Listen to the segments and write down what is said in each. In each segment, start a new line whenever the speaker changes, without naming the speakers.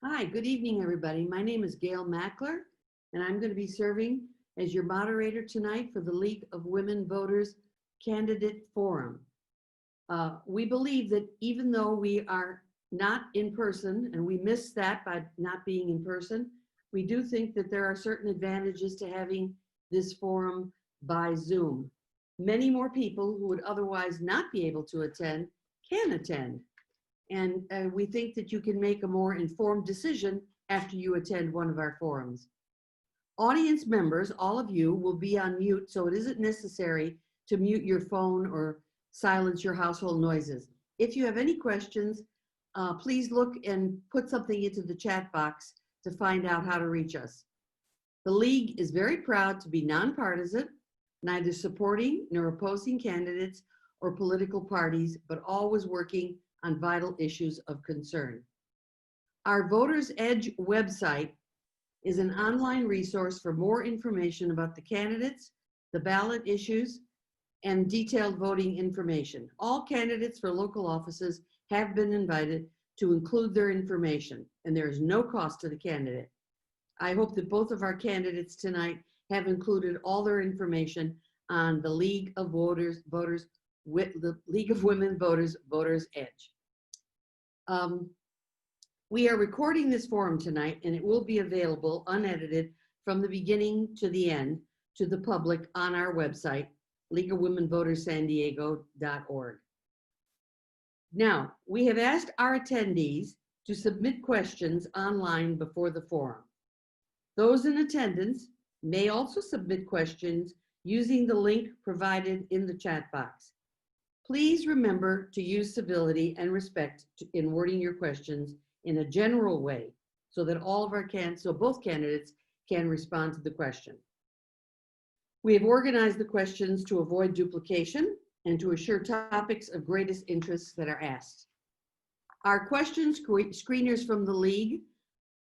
Hi, good evening, everybody. My name is Gail Mackler, and I'm going to be serving as your moderator tonight for the League of Women Voters Candidate Forum. We believe that even though we are not in person, and we miss that by not being in person, we do think that there are certain advantages to having this forum by Zoom. Many more people who would otherwise not be able to attend can attend. And we think that you can make a more informed decision after you attend one of our forums. Audience members, all of you, will be on mute, so it isn't necessary to mute your phone or silence your household noises. If you have any questions, please look and put something into the chat box to find out how to reach us. The League is very proud to be nonpartisan, neither supporting nor opposing candidates or political parties, but always working on vital issues of concern. Our Voters Edge website is an online resource for more information about the candidates, the ballot issues, and detailed voting information. All candidates for local offices have been invited to include their information, and there is no cost to the candidate. I hope that both of our candidates tonight have included all their information on the League of Women Voters Edge. We are recording this forum tonight, and it will be available unedited from the beginning to the end to the public on our website, leagueofwomenvoterssandiego.org. Now, we have asked our attendees to submit questions online before the forum. Those in attendance may also submit questions using the link provided in the chat box. Please remember to use civility and respect in wording your questions in a general way so that both candidates can respond to the question. We have organized the questions to avoid duplication and to assure topics of greatest interest that are asked. Our question screeners from the League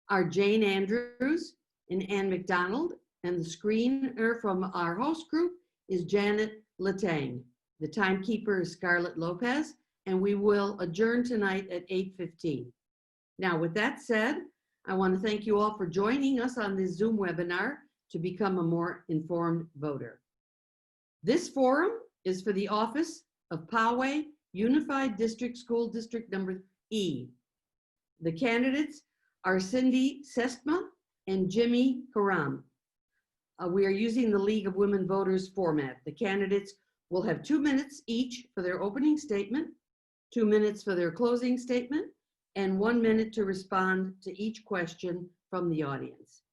are Jane Andrews and Ann McDonald, and the screener from our host group is Janet Latang. The timekeeper is Scarlett Lopez, and we will adjourn tonight at 8:15. Now, with that said, I want to thank you all for joining us on this Zoom webinar to become a more informed voter. This forum is for the office of Poway Unified District School District Number E. The candidates are Cindy Sytsma and Jimmy Karam. We are using the League of Women Voters format. The candidates will have 2 minutes each for their opening statement, 2 minutes for their closing statement, and 1 minute to respond to each question from the audience.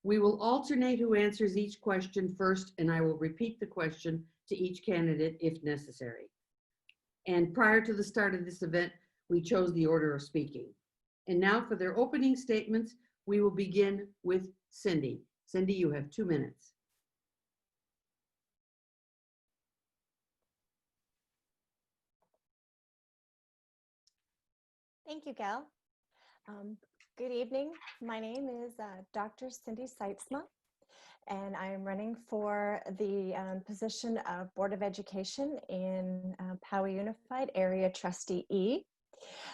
We will alternate who answers each question first, and I will repeat the question to each candidate if necessary. And prior to the start of this event, we chose the order of speaking. And now for their opening statements, we will begin with Cindy. Cindy, you have 2 minutes.
Thank you, Gail. Good evening. My name is Dr. Cindy Sytsma, and I am running for the position of Board of Education in Poway Unified Area Trustee E.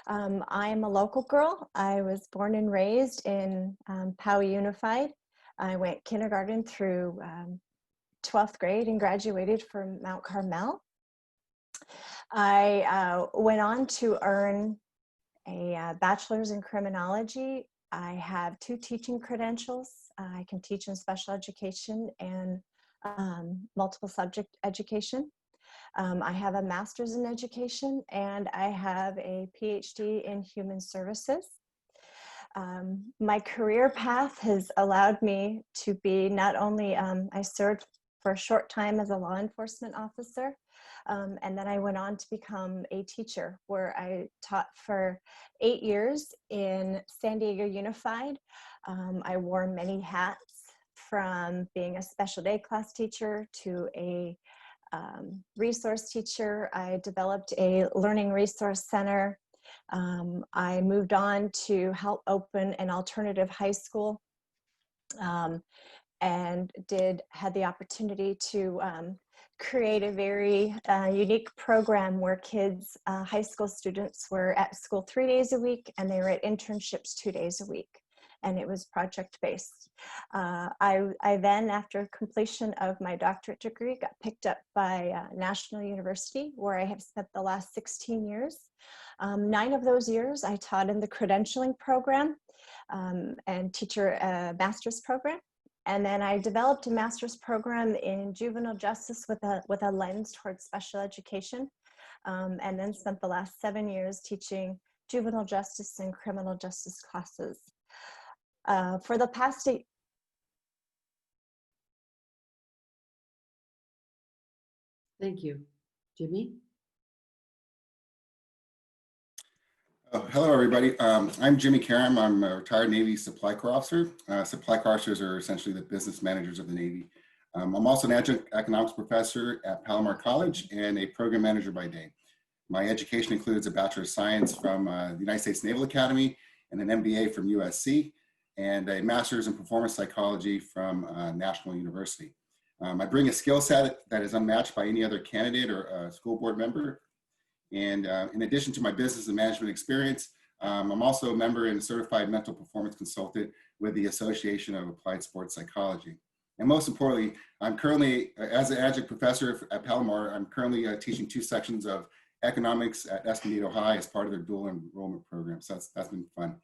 I am a local girl. I was born and raised in Poway Unified. I went kindergarten through 12th grade and graduated from Mount Carmel. I went on to earn a bachelor's in criminology. I have 2 teaching credentials. I can teach in special education and multiple subject education. I have a master's in education, and I have a PhD in human services. My career path has allowed me to be not only, I served for a short time as a law enforcement officer, and then I went on to become a teacher, where I taught for 8 years in San Diego Unified. I wore many hats, from being a special ed class teacher to a resource teacher. I developed a learning resource center. I moved on to help open an alternative high school, and had the opportunity to create a very unique program where kids, high school students, were at school 3 days a week and they were at internships 2 days a week. And it was project-based. I then, after completion of my doctorate degree, got picked up by National University, where I have spent the last 16 years. 9 of those years I taught in the credentialing program and teacher master's program. And then I developed a master's program in juvenile justice with a lens towards special education, and then spent the last 7 years teaching juvenile justice and criminal justice classes. For the past 8.
Thank you. Jimmy?
Hello, everybody. I'm Jimmy Karam. I'm a retired Navy Supply Corps officer. Supply Corps officers are essentially the business managers of the Navy. I'm also an adjunct economics professor at Palomar College and a program manager by day. My education includes a Bachelor of Science from the United States Naval Academy and an MBA from USC, and a Master's in Performance Psychology from National University. I bring a skill set that is unmatched by any other candidate or school board member. And in addition to my business and management experience, I'm also a member and a certified mental performance consultant with the Association of Applied Sports Psychology. And most importantly, I'm currently, as an adjunct professor at Palomar, I'm currently teaching 2 sections of economics at Escondido High as part of their dual enrollment program. So that's been fun.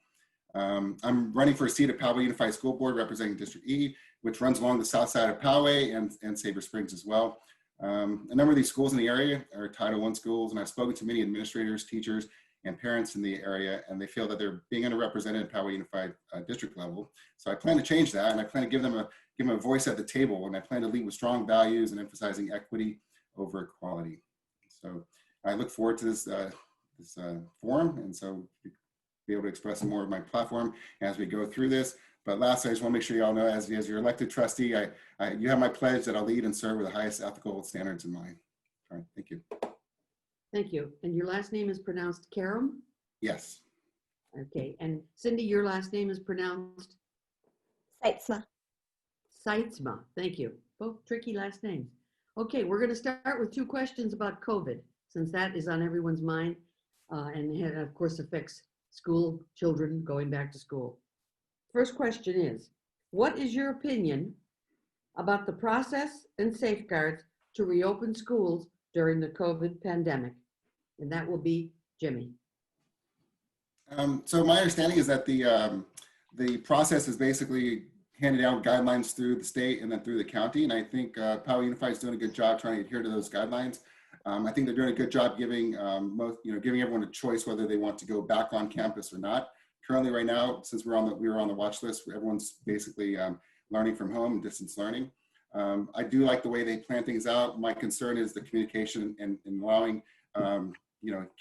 I'm running for a seat at Poway Unified School Board representing District E, which runs along the south side of Poway and Sabre Springs as well. A number of these schools in the area are Title I schools, and I've spoken to many administrators, teachers, and parents in the area, and they feel that they're being underrepresented at Poway Unified District level. So I plan to change that, and I plan to give them a voice at the table, and I plan to lead with strong values and emphasizing equity over equality. So I look forward to this forum, and so be able to express more of my platform as we go through this. But lastly, I just want to make sure you all know, as your elected trustee, you have my pledge that I'll lead and serve with the highest ethical standards in mind. All right, thank you.
Thank you. And your last name is pronounced Karam?
Yes.
Okay. And Cindy, your last name is pronounced?
Sytsma.
Sytsma. Thank you. Both tricky last names. Okay, we're going to start with 2 questions about COVID, since that is on everyone's mind and it, of course, affects school children going back to school. First question is, what is your opinion about the process and safeguards to reopen schools during the COVID pandemic? And that will be Jimmy.
So my understanding is that the process is basically handed out guidelines through the state and then through the county. And I think Poway Unified is doing a good job trying to adhere to those guidelines. I think they're doing a good job giving giving everyone a choice whether they want to go back on campus or not. Currently, right now, since we were on the watch list, everyone's basically learning from home and distance learning. I do like the way they plan things out. My concern is the communication and allowing,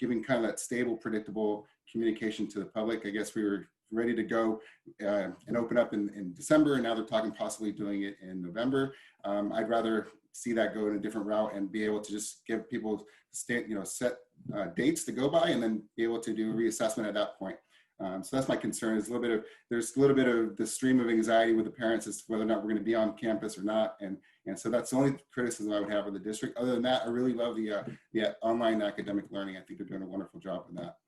giving kind of that stable, predictable communication to the public. I guess we were ready to go and open up in December, and now they're talking possibly doing it in November. I'd rather see that go in a different route and be able to just give people set dates to go by, and then be able to do a reassessment at that point. So that's my concern. Is there's a little bit of the stream of anxiety with the parents as to whether or not we're going to be on campus or not, and so that's the only criticism I would have of the district. Other than that, I really love the online academic learning. I think they're doing a wonderful job with that.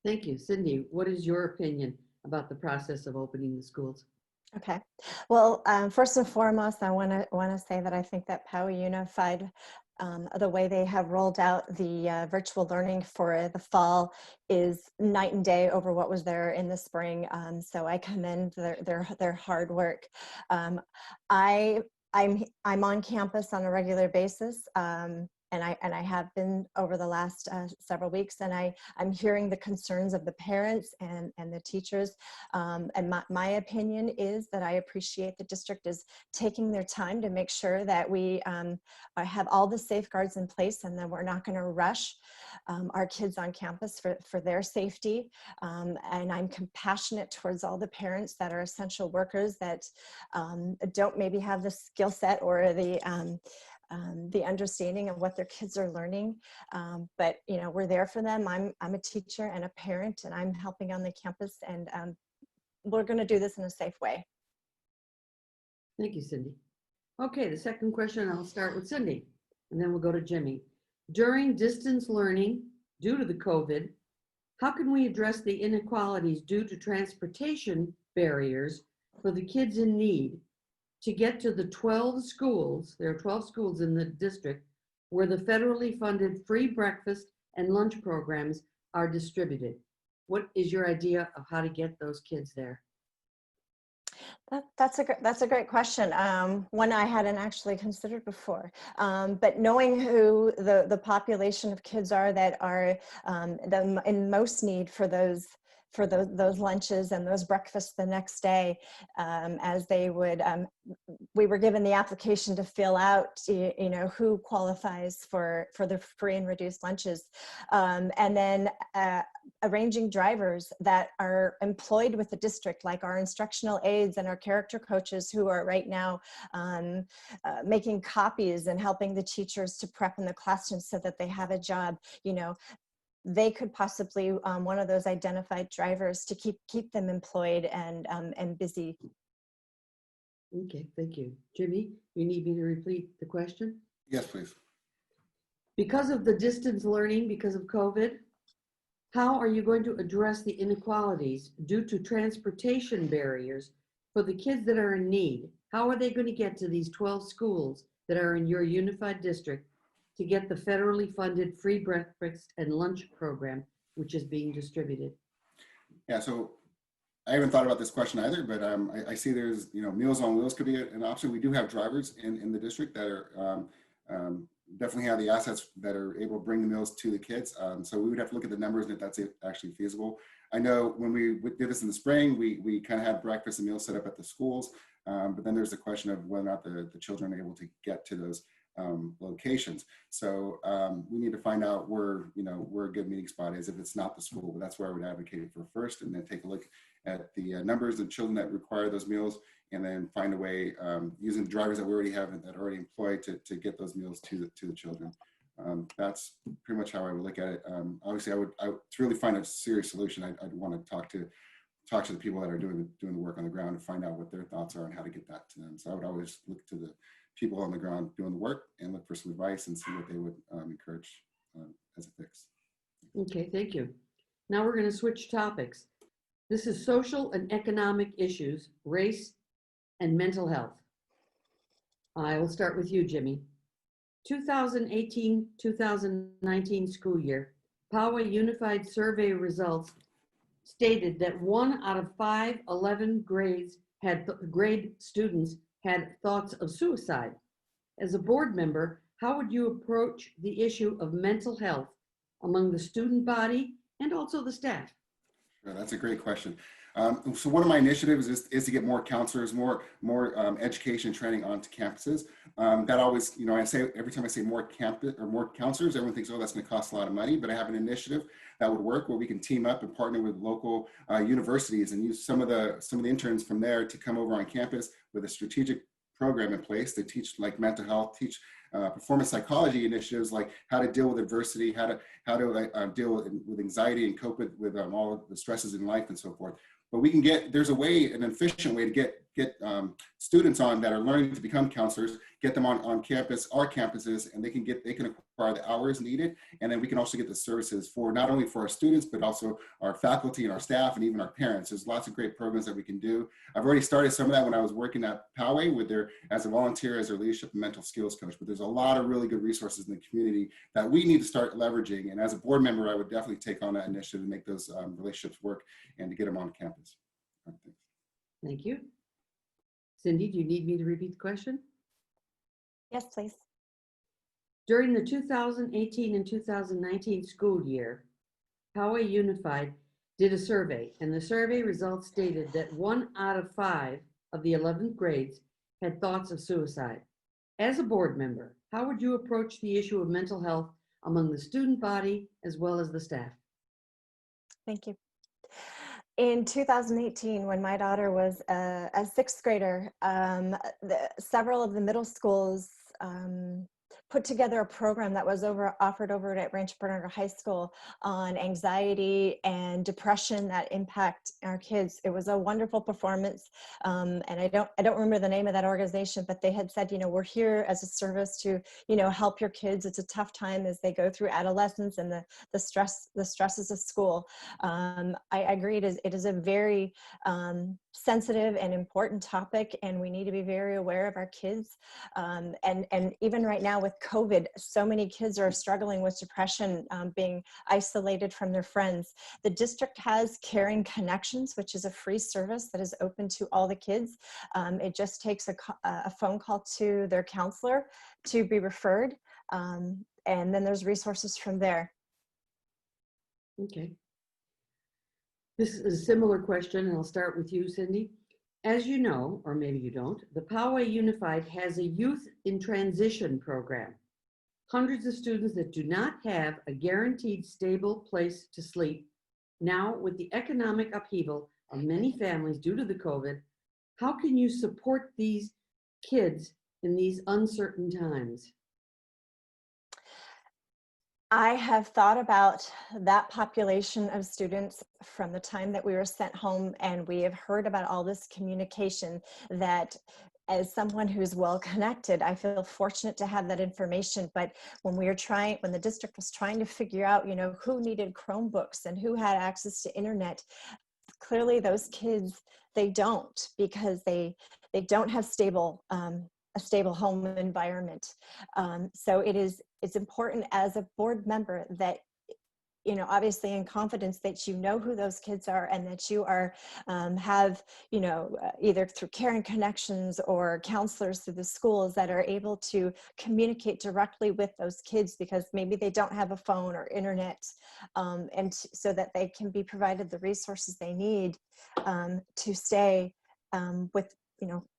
Thank you. Cindy, what is your opinion about the process of opening the schools?
Okay. Well, first and foremost, I want to say that I think that Poway Unified, the way they have rolled out the virtual learning for the fall, is night and day over what was there in the spring. So I commend their hard work. I'm on campus on a regular basis. And I have been over the last several weeks, and I'm hearing the concerns of the parents and the teachers. And my opinion is that I appreciate the district is taking their time to make sure that we have all the safeguards in place, and that we're not going to rush our kids on campus for their safety. And I'm compassionate towards all the parents that are essential workers that don't maybe have the skill set or the understanding of what their kids are learning, but we're there for them. I'm a teacher and a parent, and I'm helping on the campus, and we're going to do this in a safe way.
Thank you, Cindy. Okay, the second question, I'll start with Cindy, and then we'll go to Jimmy. During distance learning due to the COVID, how can we address the inequalities due to transportation barriers for the kids in need to get to the 12 schools, there are 12 schools in the district, where the federally funded free breakfast and lunch programs are distributed? What is your idea of how to get those kids there?
That's a great question. One I hadn't actually considered before. But knowing who the population of kids are that are in most need for those lunches and those breakfasts the next day, as they would, we were given the application to fill out, who qualifies for the free and reduced lunches, and then arranging drivers that are employed with the district, like our instructional aides and our character coaches, who are right now making copies and helping the teachers to prep in the classroom so that they have a job. They could possibly one of those identified drivers to keep them employed and busy.
Okay, thank you. Jimmy, you need me to repeat the question?
Yes, please.
Because of the distance learning, because of COVID, how are you going to address the inequalities due to transportation barriers for the kids that are in need? How are they going to get to these 12 schools that are in your unified district to get the federally funded free breakfast and lunch program, which is being distributed?
Yeah, so I haven't thought about this question either, but I see there's, Meals on Wheels could be an option. We do have drivers in the district that are definitely have the assets that are able to bring the meals to the kids. So we would have to look at the numbers and if that's actually feasible. I know when we did this in the spring, we kind of had breakfast and meals set up at the schools, but then there's the question of whether or not the children are able to get to those locations. So we need to find out where a good meeting spot is if it's not the school, but that's where I would advocate for first, and then take a look at the numbers of children that require those meals, and then find a way using the drivers that we already have that are already employed to get those meals to the children. That's pretty much how I would look at it. Obviously, to really find a serious solution, I'd want to talk to the people that are doing the work on the ground and find out what their thoughts are on how to get that to them. So I would always look to the people on the ground doing the work and look for some advice and see what they would encourage as a fix.
Okay, thank you. Now we're going to switch topics. This is social and economic issues, race, and mental health. I will start with you, Jimmy. 2018-2019 school year, Poway Unified Survey results stated that 1 out of 5 11 grade students had thoughts of suicide. As a board member, how would you approach the issue of mental health among the student body and also the staff?
Sure, that's a great question. So one of my initiatives is to get more counselors, more education training onto campuses. That always, I say every time I say more counselors, everyone thinks, oh, that's going to cost a lot of money. But I have an initiative that would work where we can team up and partner with local universities and use some of the interns from there to come over on campus with a strategic program in place to teach like mental health, teach performance psychology initiatives like how to deal with adversity, how to deal with anxiety and cope with all of the stresses in life and so forth. But we can there's an efficient way to get students on that are learning to become counselors, get them on campus, our campuses, and they can acquire the hours needed. And then we can also get the services for not only for our students, but also our faculty and our staff and even our parents. There's lots of great programs that we can do. I've already started some of that when I was working at Poway as a volunteer, as their leadership and mental skills coach. But there's a lot of really good resources in the community that we need to start leveraging. And as a board member, I would definitely take on that initiative and make those relationships work and to get them on campus.
Thank you. Cindy, do you need me to repeat the question?
Yes, please.
During the 2018 and 2019 school year, Poway Unified did a survey, and the survey results stated that 1 out of 5 of the 11th grades had thoughts of suicide. As a board member, how would you approach the issue of mental health among the student body as well as the staff?
Thank you. In 2018, when my daughter was a 6th grader, several of the middle schools put together a program that was offered over at Rancho Bernardo High School on anxiety and depression that impact our kids. It was a wonderful performance. And I don't remember the name of that organization, but they had said, we're here as a service to, help your kids. It's a tough time as they go through adolescence and the stresses of school. I agree. It is a very sensitive and important topic, and we need to be very aware of our kids. And even right now with COVID, so many kids are struggling with depression, being isolated from their friends. The district has Caring Connections, which is a free service that is open to all the kids. It just takes a phone call to their counselor to be referred, and then there's resources from there.
Okay. This is a similar question, and I'll start with you, Cindy. As you know, or maybe you don't, the Poway Unified has a youth in transition program. Hundreds of students that do not have a guaranteed stable place to sleep. Now, with the economic upheaval of many families due to the COVID, how can you support these kids in these uncertain times?
I have thought about that population of students from the time that we were sent home, and we have heard about all this communication that, as someone who's well connected, I feel fortunate to have that information. But when the district was trying to figure out, who needed Chromebooks and who had access to internet, clearly those kids, they don't, because they don't have a stable home environment. So it's important as a board member that, obviously in confidence, that who those kids are, and that you are have, either through Caring Connections or counselors through the schools that are able to communicate directly with those kids, because maybe they don't have a phone or internet, and so that they can be provided the resources they need to stay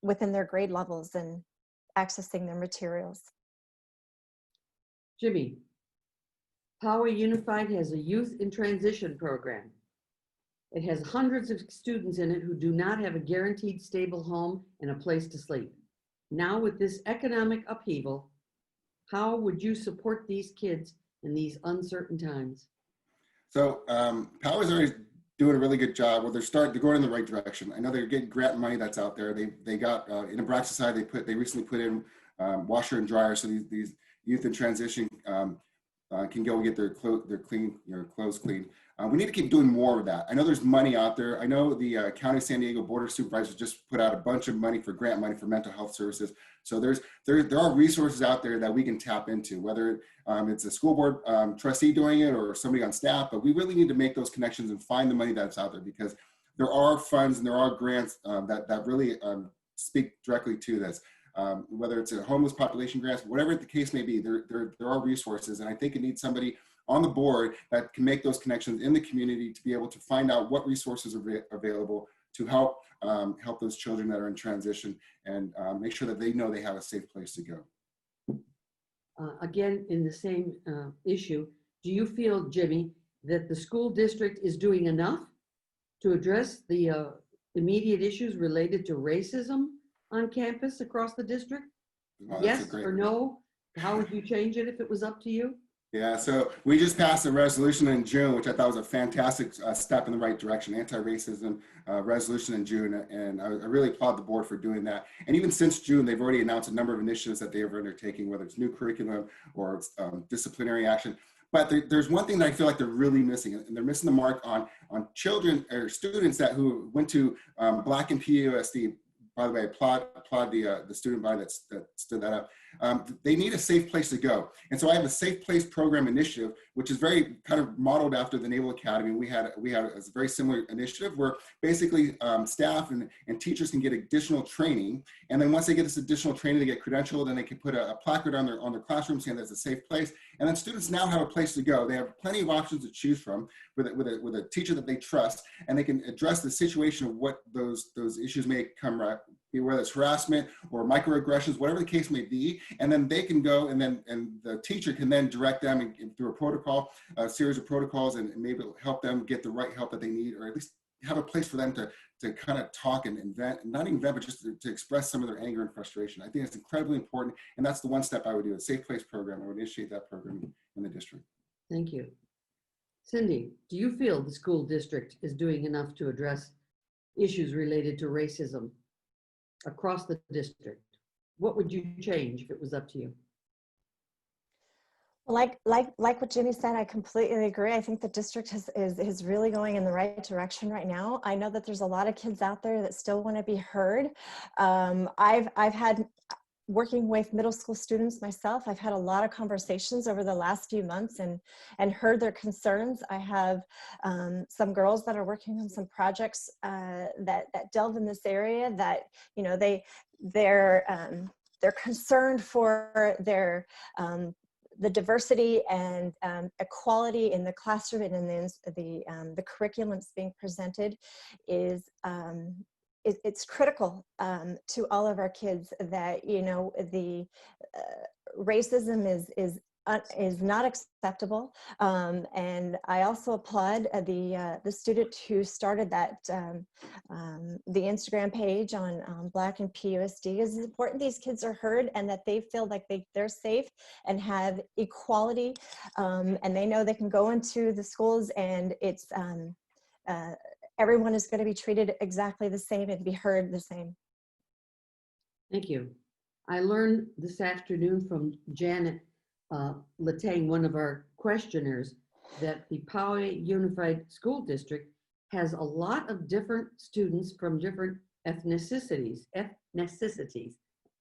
within their grade levels and accessing their materials.
Jimmy, Poway Unified has a youth in transition program. It has hundreds of students in it who do not have a guaranteed stable home and a place to sleep. Now, with this economic upheaval, how would you support these kids in these uncertain times?
So Poway's already doing a really good job. Well, they're going in the right direction. I know they're getting grant money that's out there. They got in a Black Society, they recently put in washer and dryer, so these youth in transition can go get their clothes clean. We need to keep doing more of that. I know there's money out there. I know the County of San Diego Board of Supervisors just put out a bunch of money for grant money for mental health services. So there are resources out there that we can tap into, whether it's a school board trustee doing it or somebody on staff, but we really need to make those connections and find the money that's out there, because there are funds and there are grants that really speak directly to this. Whether it's a homeless population grants, whatever the case may be, there are resources. And I think it needs somebody on the board that can make those connections in the community to be able to find out what resources are available to help those children that are in transition, and make sure that they know they have a safe place to go.
Again, in the same issue, do you feel, Jimmy, that the school district is doing enough to address the immediate issues related to racism on campus across the district? Yes or no? How would you change it if it was up to you?
Yeah, so we just passed a resolution in June, which I thought was a fantastic step in the right direction, anti-racism resolution in June, and I really applaud the board for doing that. And even since June, they've already announced a number of initiatives that they are undertaking, whether it's new curriculum or it's disciplinary action. But there's one thing that I feel like they're really missing, and they're missing the mark on children or students who went to Black and PUSD. By the way, applaud the student body that stood that up. They need a safe place to go. And so I have a Safe Place Program initiative, which is very kind of modeled after the Naval Academy. We had a very similar initiative where basically staff and teachers can get additional training. And then once they get this additional training, they get credentialed, and they can put a placard on their classroom saying that's a safe place. And then students now have a place to go. They have plenty of options to choose from with a teacher that they trust, and they can address the situation of what those issues may come right, whether it's harassment or microaggressions, whatever the case may be. And then they can go, and the teacher can then direct them through a series of protocols, and maybe help them get the right help that they need, or at least have a place for them to kind of talk and invent, not even vent, but just to express some of their anger and frustration. I think it's incredibly important. And that's the one step I would do, a safe place program. I would initiate that program in the district.
Thank you. Cindy, do you feel the school district is doing enough to address issues related to racism across the district? What would you change if it was up to you?
Like what Jimmy said, I completely agree. I think the district is really going in the right direction right now. I know that there's a lot of kids out there that still want to be heard. I've had, working with middle school students myself, I've had a lot of conversations over the last few months and heard their concerns. I have some girls that are working on some projects that delve in this area that, you know, they're concerned for their the diversity and equality in the classroom and in the curriculum that's being presented is it's critical to all of our kids that, you know, the racism is not acceptable. And I also applaud the student who started that, the Instagram page on Black and PUSD. It's important these kids are heard and that they feel like they're safe and have equality, and they know they can go into the schools and it's everyone is going to be treated exactly the same and be heard the same.
Thank you. I learned this afternoon from Janet Latang, one of our questioners, that the Poway Unified School District has a lot of different students from different ethnicities,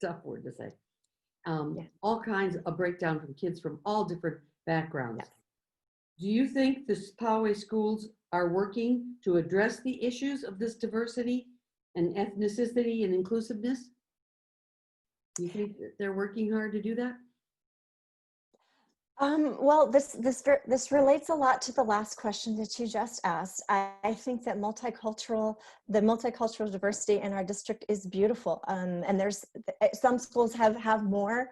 tough word to say.
Yeah.
All kinds of breakdown from kids from all different backgrounds.
Yes.
Do you think the Poway schools are working to address the issues of this diversity and ethnicity and inclusiveness? Do you think that they're working hard to do that?
Well, this relates a lot to the last question that you just asked. I think that the multicultural diversity in our district is beautiful. And there's some schools have more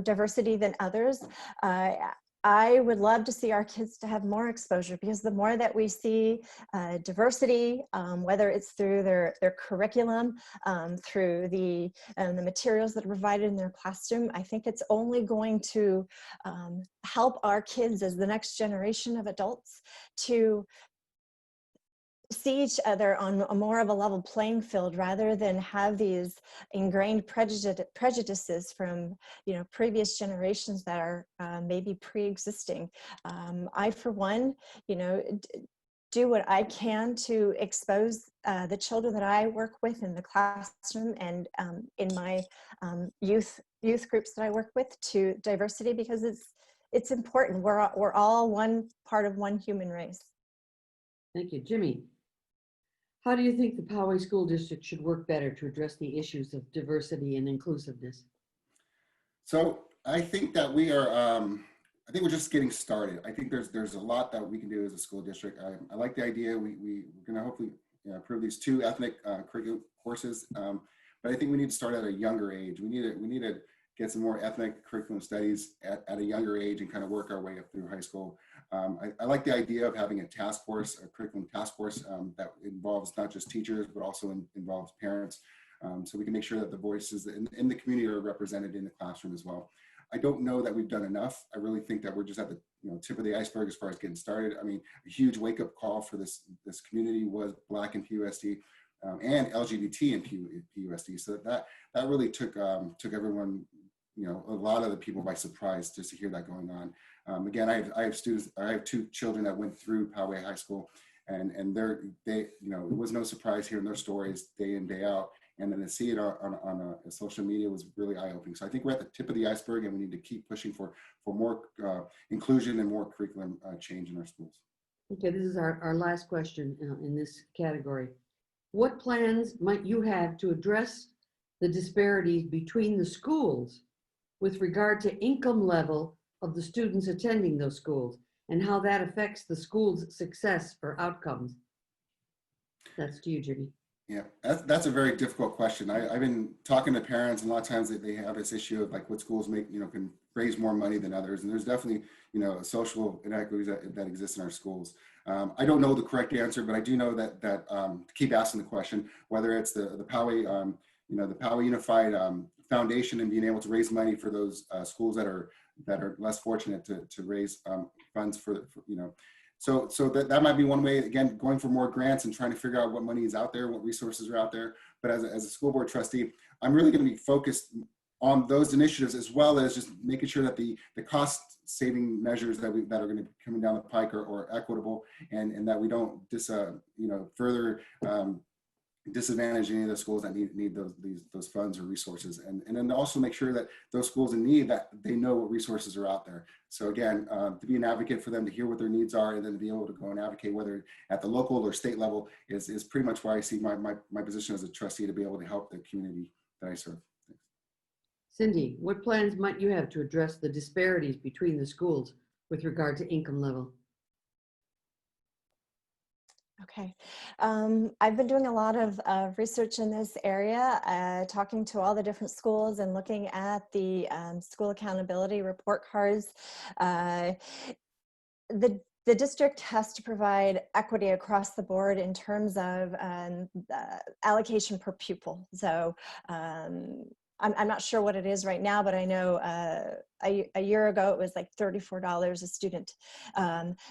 diversity than others. I would love to see our kids to have more exposure, because the more that we see diversity, whether it's through their curriculum, through the materials that are provided in their classroom, I think it's only going to help our kids as the next generation of adults to see each other on a more of a level playing field, rather than have these ingrained prejudices from, you know, previous generations that are maybe pre-existing. I, for one, you know, do what I can to expose the children that I work with in the classroom and in my youth groups that I work with to diversity, because it's important. We're all one part of one human race.
Thank you. Jimmy, how do you think the Poway School District should work better to address the issues of diversity and inclusiveness?
So I think that we are, I think we're just getting started. I think there's a lot that we can do as a school district. I like the idea. We're going to hopefully approve these 2 ethnic curriculum courses, but I think we need to start at a younger age. We need to get some more ethnic curriculum studies at a younger age and kind of work our way up through high school. I like the idea of having a task force, a curriculum task force that involves not just teachers, but also involves parents. So we can make sure that the voices in the community are represented in the classroom as well. I don't know that we've done enough. I really think that we're just at the tip of the iceberg as far as getting started. I mean, a huge wake-up call for this community was Black and PUSD and LGBT and PUSD. So that really took everyone, a lot of the people by surprise just to hear that going on. Again, I have students. I have 2 children that went through Poway High School, and it was no surprise hearing their stories day in, day out. And then to see it on social media was really eye-opening. So I think we're at the tip of the iceberg, and we need to keep pushing for more inclusion and more curriculum change in our schools.
Okay, this is our last question in this category. What plans might you have to address the disparities between the schools with regard to income level of the students attending those schools, and how that affects the school's success or outcomes? That's to you, Jimmy.
Yeah, that's a very difficult question. I've been talking to parents, and a lot of times they have this issue of like what schools can raise more money than others. And there's definitely, you know, social inequities that exist in our schools. I don't know the correct answer, but I do know that to keep asking the question, whether it's the Poway, you know, the Poway Unified Foundation, and being able to raise money for those schools that are less fortunate to raise funds for, you know. So that might be one way, again, going for more grants and trying to figure out what money is out there, what resources are out there. But as a school board trustee, I'm really going to be focused on those initiatives, as well as just making sure that the cost saving measures that are going to be coming down the pike are equitable, and that we don't you know, further disadvantage any of the schools that need those funds or resources, and then also make sure that those schools in need, that they know what resources are out there. So again, to be an advocate for them, to hear what their needs are, and then to be able to go and advocate, whether at the local or state level, is pretty much why I see my position as a trustee, to be able to help the community that I serve.
Cindy, what plans might you have to address the disparities between the schools with regard to income level?
Okay. I've been doing a lot of research in this area, talking to all the different schools and looking at the school accountability report cards. The district has to provide equity across the board in terms of allocation per pupil. So I'm not sure what it is right now, but I know a year ago it was like $34 a student.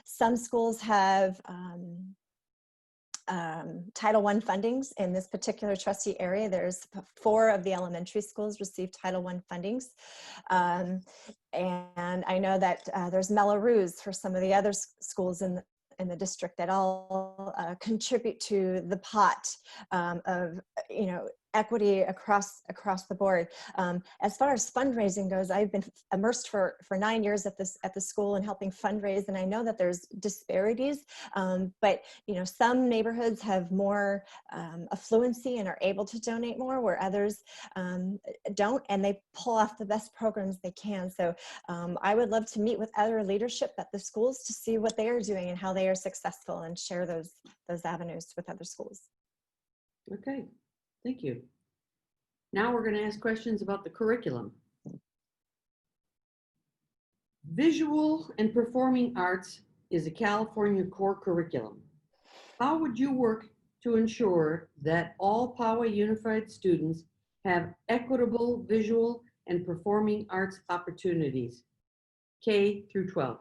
Some schools have Title I fundings. In this particular trustee area, there's 4 of the elementary schools receive Title I fundings. And I know that there's Melrose for some of the other schools in the district that all contribute to the pot of, you know, equity across the board. As far as fundraising goes, I've been immersed for 9 years at the school and helping fundraise, and I know that there's disparities, but you know, some neighborhoods have more affluency and are able to donate more, where others don't, and they pull off the best programs they can. So I would love to meet with other leadership at the schools to see what they are doing and how they are successful, and share those avenues with other schools.
Okay, thank you. Now we're going to ask questions about the curriculum. Visual and performing arts is a California core curriculum. How would you work to ensure that all Poway Unified students have equitable visual and performing arts opportunities, K through 12?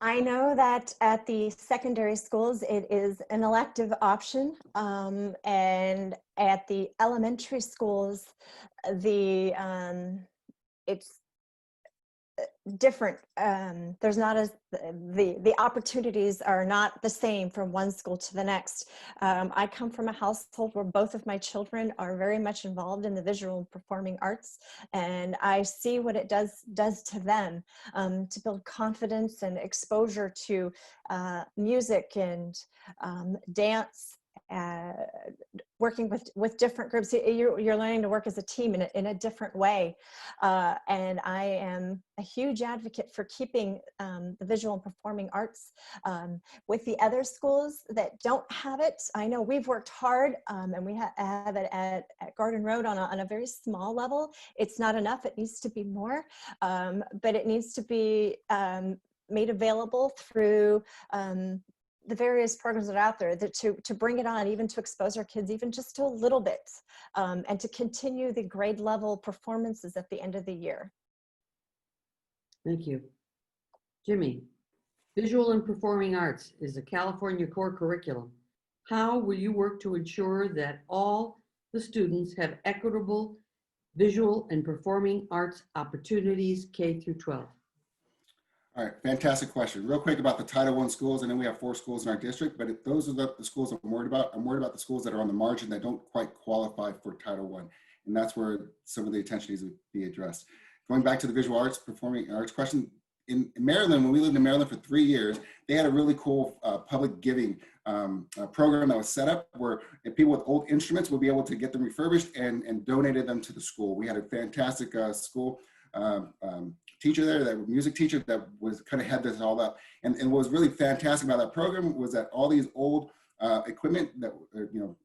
I know that at the secondary schools, it is an elective option. And at the elementary schools, it's different. There's not as the opportunities are not the same from one school to the next. I come from a household where both of my children are very much involved in the visual and performing arts, and I see what it does to them, to build confidence and exposure to music and dance. Working with different groups, you're learning to work as a team in a different way, and I am a huge advocate for keeping the visual and performing arts. With the other schools that don't have it, I know we've worked hard, and we have it at Garden Road on a very small level. It's not enough. It needs to be more, but it needs to be made available through the various programs that are out there, that to bring it on, even to expose our kids even just a little bit, and to continue the grade level performances at the end of the year.
Thank you. Jimmy, visual and performing arts is a California core curriculum. How will you work to ensure that all the students have equitable visual and performing arts opportunities, K through 12?
All right, fantastic question. Real quick about the Title I schools, and then we have 4 schools in our district, but if those are the schools I'm worried about. I'm worried about the schools that are on the margin that don't quite qualify for Title I, and that's where some of the attention needs to be addressed. Going back to the visual arts, performing arts question, in Maryland, when we lived in Maryland for 3 years, they had a really cool public giving program that was set up where people with old instruments would be able to get them refurbished and donated them to the school. We had a fantastic school teacher there, that music teacher that was kind of had this all up. And what was really fantastic about that program was that all these old equipment that, you know,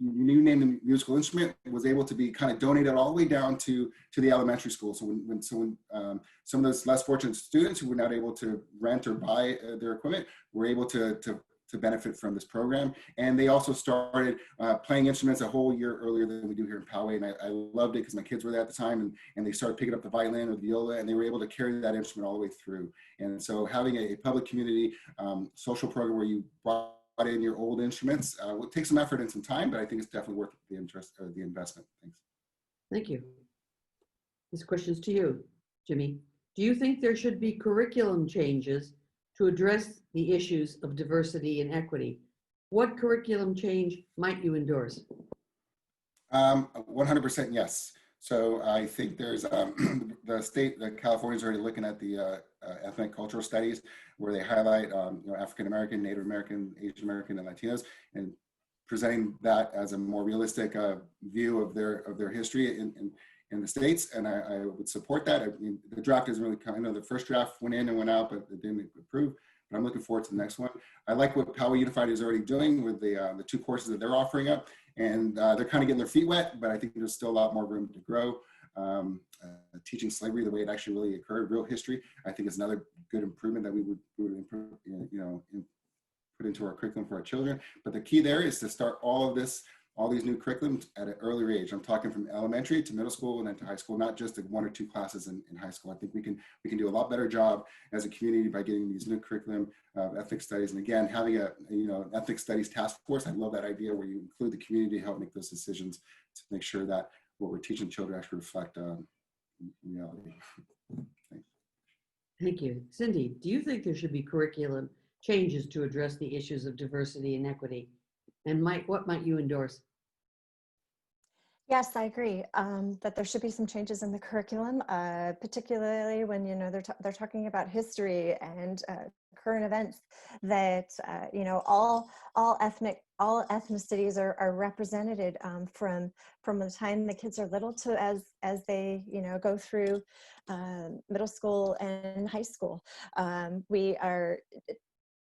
you name the musical instrument, it was able to be kind of donated all the way down to the elementary school. So when some of those less fortunate students who were not able to rent or buy their equipment were able to benefit from this program. And they also started playing instruments a whole year earlier than we do here in Poway. And I loved it because my kids were there at the time, and they started picking up the violin or the viola, and they were able to carry that instrument all the way through. And so having a public community social program where you brought in your old instruments will take some effort and some time, but I think it's definitely worth the interest or the investment. Thanks.
Thank you. This question's to you, Jimmy. Do you think there should be curriculum changes to address the issues of diversity and equity? What curriculum change might you endorse?
100% yes. So I think there's California is already looking at the ethnic cultural studies where they highlight African American, Native American, Asian American, and Latinos, and presenting that as a more realistic view of their history in the States. And I would support that. I mean, the draft is really kind of, the first draft went in and went out, but it didn't approve. But I'm looking forward to the next one. I like what Poway Unified is already doing with the 2 courses that they're offering up. And they're kind of getting their feet wet, but I think there's still a lot more room to grow. Teaching slavery the way it actually really occurred, real history, I think is another good improvement that we would improve, put into our curriculum for our children. But the key there is to start all these new curriculums at an earlier age. I'm talking from elementary to middle school and then to high school, not just the 1 or 2 classes in high school. I think we can do a lot better job as a community by getting these new curriculum of ethnic studies. And again, having an ethnic studies task force. I love that idea where you include the community to help make those decisions to make sure that what we're teaching children actually reflect reality. Thanks.
Thank you. Cindy, do you think there should be curriculum changes to address the issues of diversity and equity? And what might you endorse?
Yes, I agree that there should be some changes in the curriculum, particularly when they're talking about history and current events. That all ethnicities are represented from the time the kids are little to as they go through middle school and high school. We are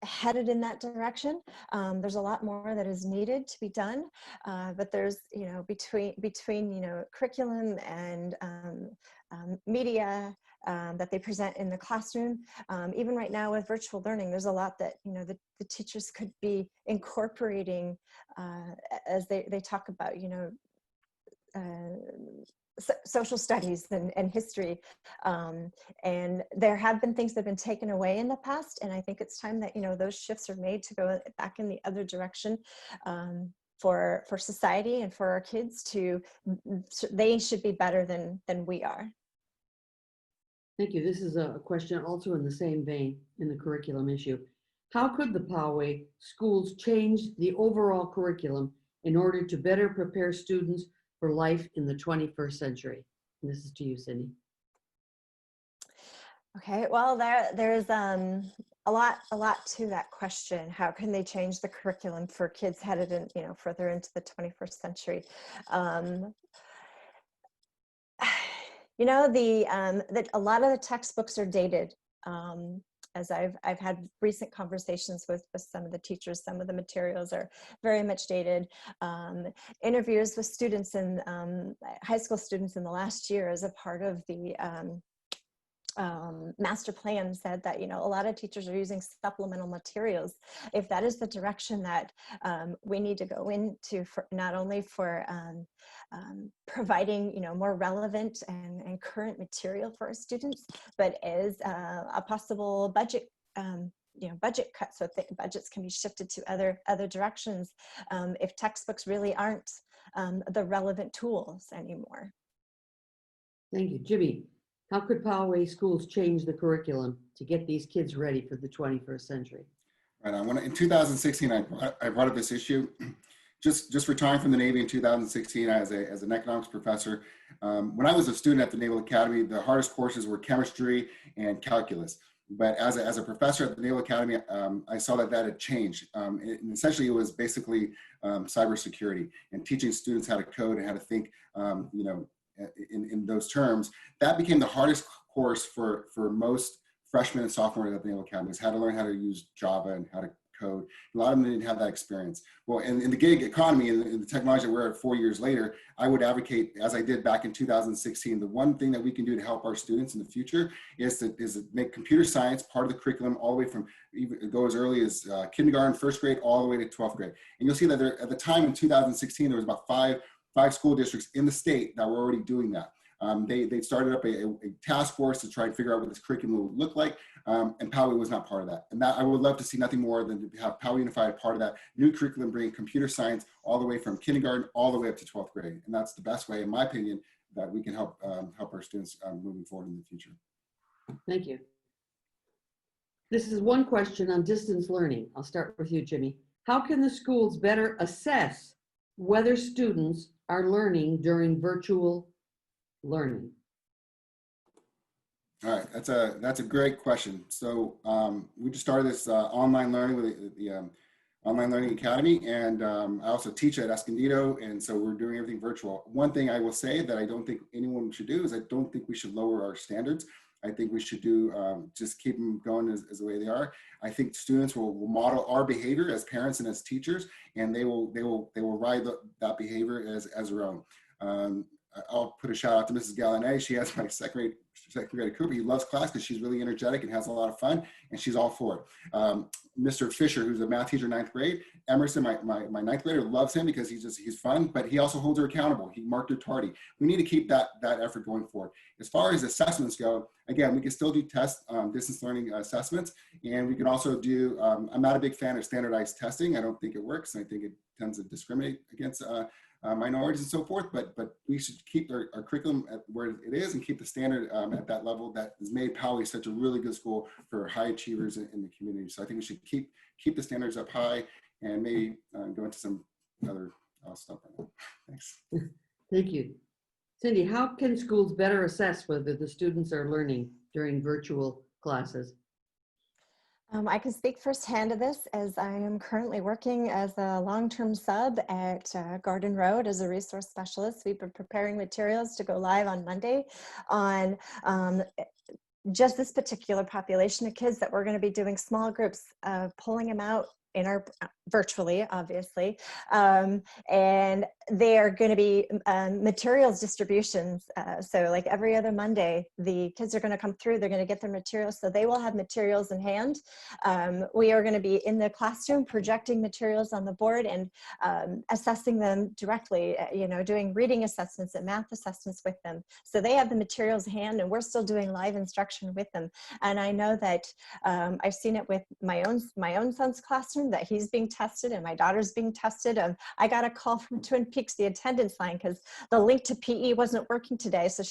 headed in that direction. There's a lot more that is needed to be done, but there's between curriculum and media that they present in the classroom. Even right now with virtual learning, there's a lot that the teachers could be incorporating as they talk about social studies and history. And there have been things that have been taken away in the past. And I think it's time that, those shifts are made to go back in the other direction for society and for our kids they should be better than we are.
Thank you. This is a question also in the same vein in the curriculum issue. How could the Poway schools change the overall curriculum in order to better prepare students for life in the 21st century? And this is to you, Cindy.
Okay, well, there's a lot to that question. How can they change the curriculum for kids headed in, further into the 21st century? That a lot of the textbooks are dated. As I've had recent conversations with some of the teachers, some of the materials are very much dated. Interviews with students and high school students in the last year as a part of the master plan said that a lot of teachers are using supplemental materials. If that is the direction that we need to go into, for not only for providing more relevant and current material for our students, but as a possible budget budget cut, so budgets can be shifted to other directions if textbooks really aren't the relevant tools anymore.
Thank you. Jimmy, how could Poway schools change the curriculum to get these kids ready for the 21st century?
Right on. In 2016, I brought up this issue. Just retiring from the Navy in 2016 as an economics professor. When I was a student at the Naval Academy, the hardest courses were chemistry and calculus. But as a professor at the Naval Academy, I saw that had changed. And essentially, it was basically cybersecurity and teaching students how to code and how to think, in those terms. That became the hardest course for most freshmen and sophomores at the Naval Academy, is how to learn how to use Java and how to code. A lot of them didn't have that experience. Well, in the gig economy and in the technology that we're at 4 years later, I would advocate, as I did back in 2016, the one thing that we can do to help our students in the future is to make computer science part of the curriculum all the way from, even go as early as kindergarten, first grade, all the way to 12th grade. And you'll see that there, at the time in 2016, there was about five school districts in the state that were already doing that. They started up a task force to try and figure out what this curriculum would look like, and Poway was not part of that. And that I would love to see nothing more than to have Poway Unified part of that new curriculum, bringing computer science all the way from kindergarten all the way up to 12th grade. And that's the best way, in my opinion, that we can help our students moving forward in the future.
Thank you. This is one question on distance learning. I'll start with you, Jimmy. How can the schools better assess whether students are learning during virtual learning?
All right, that's a great question. So we just started this online learning with the Online Learning Academy, and I also teach at Escondido, and so we're doing everything virtual. One thing I will say that I don't think anyone should do is I don't think we should lower our standards. I think we should do just keep them going as the way they are. I think students will model our behavior as parents and as teachers, and they will ride that behavior as their own. I'll put a shout out to Mrs. Gallanet. She has my second grade Cooper. He loves class because she's really energetic and has a lot of fun, and she's all for it. Mr. Fisher, who's a math teacher in 9th grade, Emerson, my 9th grader, loves him because he's fun, but he also holds her accountable. He marked her tardy. We need to keep that effort going forward. As far as assessments go, again, we can still do distance learning assessments, and we can also do, I'm not a big fan of standardized testing. I don't think it works. I think it tends to discriminate against minorities and so forth, but we should keep our curriculum at where it is and keep the standard at that level that has made Poway such a really good school for high achievers in the community. So I think we should keep the standards up high and maybe go into some other stuff right now. Thanks.
Thank you. Cindy, how can schools better assess whether the students are learning during virtual classes?
I can speak firsthand to this, as I am currently working as a long-term sub at Garden Road as a resource specialist. We've been preparing materials to go live on Monday on just this particular population of kids that we're going to be doing small groups, pulling them out in our virtually, obviously, and they are going to be materials distributions. So like every other Monday, the kids are going to come through, they're going to get their materials, so they will have materials in hand. We are going to be in the classroom projecting materials on the board and assessing them directly, doing reading assessments and math assessments with them. So they have the materials in hand, and we're still doing live instruction with them. And I know that I've seen it with my own son's classroom, that he's being tested and my daughter's being tested. I got a call from Twin Peaks, the attendance line, because the link to PE wasn't working today. So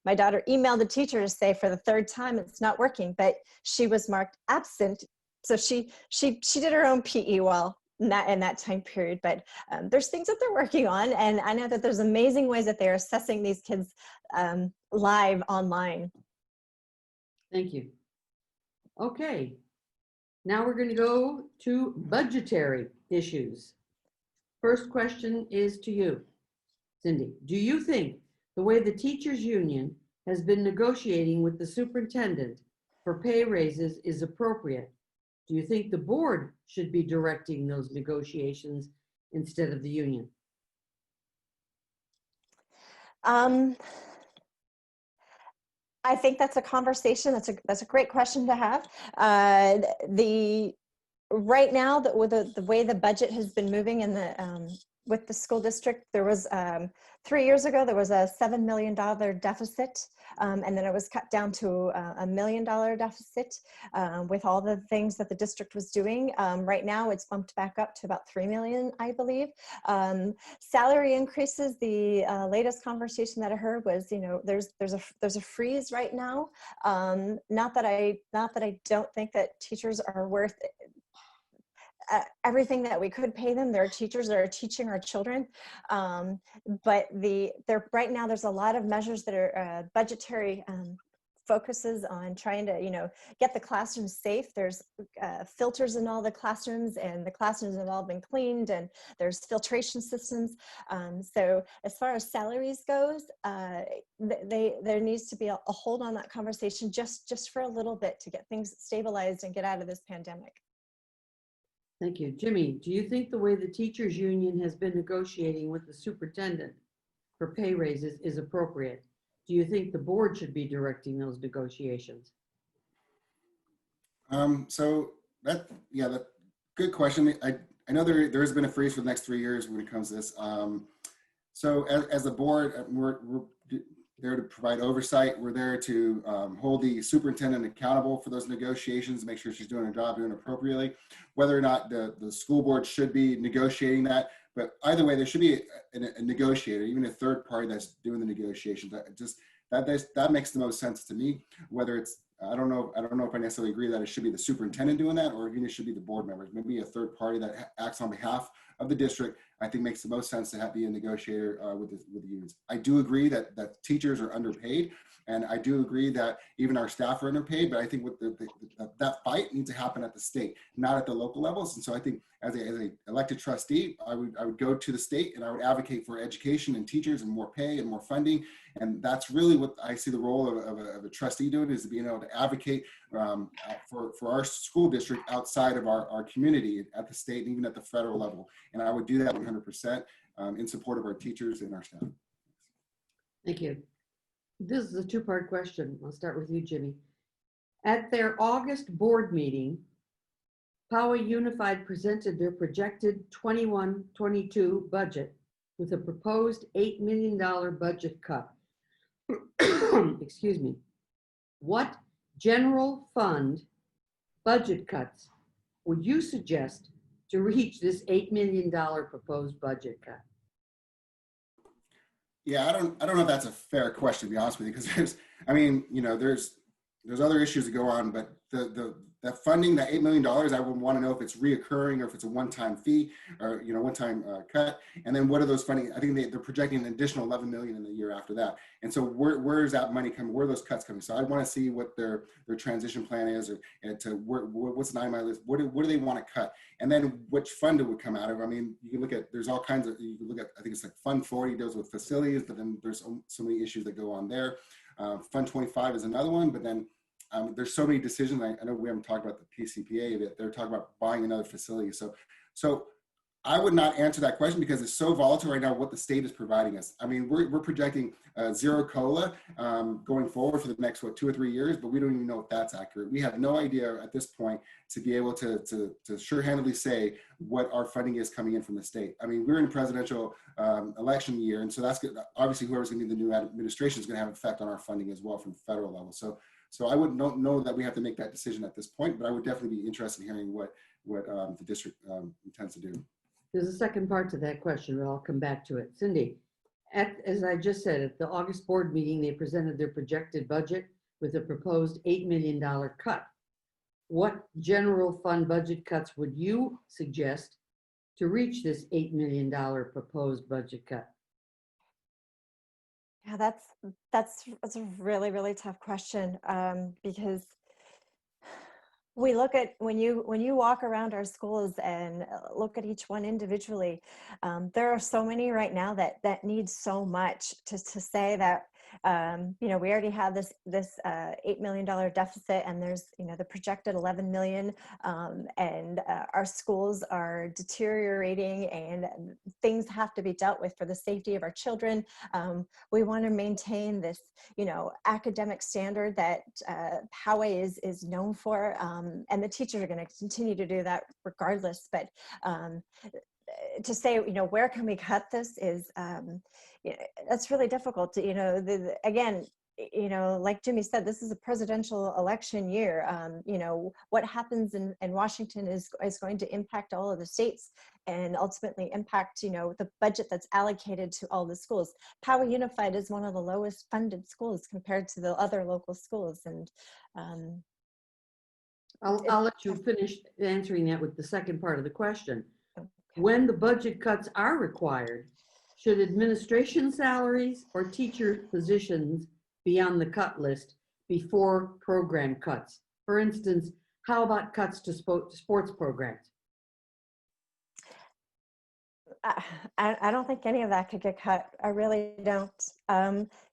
my daughter emailed the teacher to say for the 3rd time it's not working, but she was marked absent. So she did her own PE well in that time period. But there's things that they're working on, and I know that there's amazing ways that they're assessing these kids live online.
Thank you. Okay. Now we're going to go to budgetary issues. First question is to you, Cindy. Do you think the way the teachers union has been negotiating with the superintendent for pay raises is appropriate? Do you think the board should be directing those negotiations instead of the union?
I think that's a conversation. That's a great question to have. Right now, the way the budget has been moving in with the school district, there was 3 years ago there was a $7 million deficit, and then it was cut down to $1 million deficit with all the things that the district was doing. Right now, it's bumped back up to about $3 million, I believe. Salary increases. The latest conversation that I heard was, there's a freeze right now. Not that I don't think that teachers are worth everything that we could pay them. There are teachers that are teaching our children, but right now there's a lot of measures that are budgetary focuses on trying to get the classrooms safe. There's filters in all the classrooms, and the classrooms have all been cleaned, and there's filtration systems. So as far as salaries goes, there needs to be a hold on that conversation just for a little bit to get things stabilized and get out of this pandemic.
Thank you. Jimmy, do you think the way the teachers union has been negotiating with the superintendent for pay raises is appropriate? Do you think the board should be directing those negotiations?
So that good question. I know there has been a freeze for the next 3 years when it comes to this. So as a board, we're there to provide oversight. We're there to hold the superintendent accountable for those negotiations, make sure she's doing her job, doing it appropriately. Whether or not the school board should be negotiating that, but either way, there should be a negotiator, even a third party that's doing the negotiations. That makes the most sense to me. Whether it's I don't know if I necessarily agree that it should be the superintendent doing that, or even it should be the board members. Maybe a third party that acts on behalf of the district, I think makes the most sense to be a negotiator with the unions. I do agree that teachers are underpaid, and I do agree that even our staff are underpaid, but I think with that fight needs to happen at the state, not at the local levels. And so I think as a elected trustee, I would go to the state and I would advocate for education and teachers and more pay and more funding. And that's really what I see the role of a trustee doing, is being able to advocate for our school district outside of our community at the state and even at the federal level. And I would do that 100% in support of our teachers and our staff.
Thank you. This is a two-part question. I'll start with you, Jimmy. At their August board meeting, Poway Unified presented their projected 21-22 budget with a proposed $8 million budget cut. Excuse me. What general fund budget cuts would you suggest to reach this $8 million proposed budget cut?
Yeah, I don't know if that's a fair question, to be honest with you, because there's other issues that go on, but that funding, that $8 million, I would want to know if it's reoccurring or if it's a one-time fee or one-time cut. And then what are those funding? I think they're projecting an additional $11 million in the year after that. And so where is that money coming? Where are those cuts coming? So I want to see what their transition plan is, and to what's 9 mile list. What do they want to cut? And then which fund it would come out of? I mean, you can look at, there's all kinds of, you can look at, I think it's like Fund 40 deals with facilities, but then there's so many issues that go on there. Fund 25 is another one, but then there's so many decisions. I know we haven't talked about the PCPA, but they're talking about buying another facility. So I would not answer that question because it's so volatile right now what the state is providing us. I mean, we're projecting zero COLA going forward for the next, 2 or 3 years, but we don't even know if that's accurate. We have no idea at this point to be able to sure-handedly say what our funding is coming in from the state. I mean, we're in a presidential election year, and so that's good. Obviously, whoever's going to be the new administration is going to have an effect on our funding as well from the federal level. So I would not know that we have to make that decision at this point, but I would definitely be interested in hearing what the district intends to do.
There's a second part to that question, but I'll come back to it. Cindy, as I just said, at the August board meeting, they presented their projected budget with a proposed $8 million cut. What general fund budget cuts would you suggest to reach this $8 million proposed budget cut?
Yeah, that's a really, really tough question because we look at, when you walk around our schools and look at each one individually, there are so many right now that need so much to say that we already have this $8 million deficit, and there's the projected 11 million, and our schools are deteriorating, and things have to be dealt with for the safety of our children. We want to maintain this academic standard that Poway is known for, and the teachers are going to continue to do that regardless. But to say, where can we cut this is, that's really difficult. Again, like Jimmy said, this is a presidential election year. What happens in Washington is going to impact all of the states and ultimately impact, the budget that's allocated to all the schools. Poway Unified is one of the lowest funded schools compared to the other local schools. And
I'll let you finish answering that with the second part of the question.
Okay.
When the budget cuts are required, should administration salaries or teacher positions be on the cut list before program cuts? For instance, how about cuts to sports programs?
I don't think any of that could get cut. I really don't.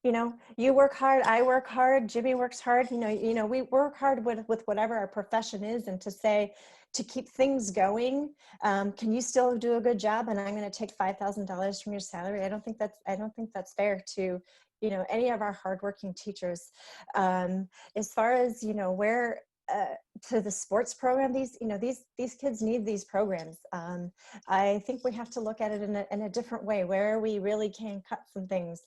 You know, you work hard, I work hard, Jimmy works hard. You know, we work hard with whatever our profession is, and to say, to keep things going, can you still do a good job? And I'm going to take $5,000 from your salary. I don't think that's fair to, you know, any of our hardworking teachers. As far as, you know, where to the sports program, these kids need these programs. I think we have to look at it in a different way, where we really can cut some things.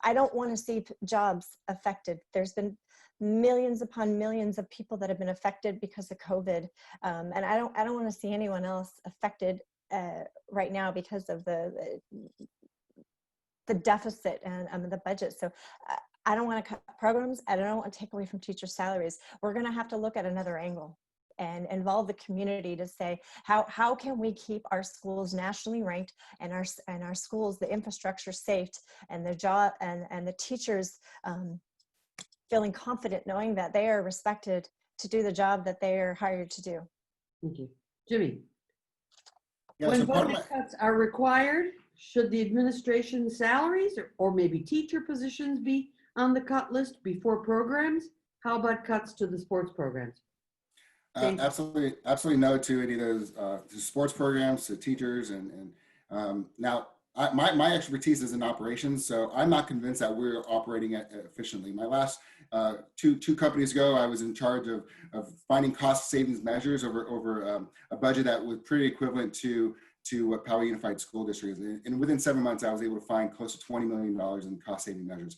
I don't want to see jobs affected. There's been millions upon millions of people that have been affected because of COVID, and I don't want to see anyone else affected right now because of the deficit and the budget. So I don't want to cut programs. I don't want to take away from teachers' salaries. We're going to have to look at another angle and involve the community to say, how can we keep our schools nationally ranked, and our schools, the infrastructure safe, and the job and the teachers feeling confident knowing that they are respected to do the job that they are hired to do.
Thank you. Jimmy,
Yeah,
when
so part of
budget
my,
cuts are required, should the administration salaries or maybe teacher positions be on the cut list before programs? How about cuts to the sports programs?
absolutely no to any of those to sports programs, to teachers, and now my expertise is in operations, so I'm not convinced that we're operating efficiently. My last two companies ago, I was in charge of finding cost savings measures over a budget that was pretty equivalent to what Poway Unified School District is, and within 7 months, I was able to find close to $20 million in cost saving measures.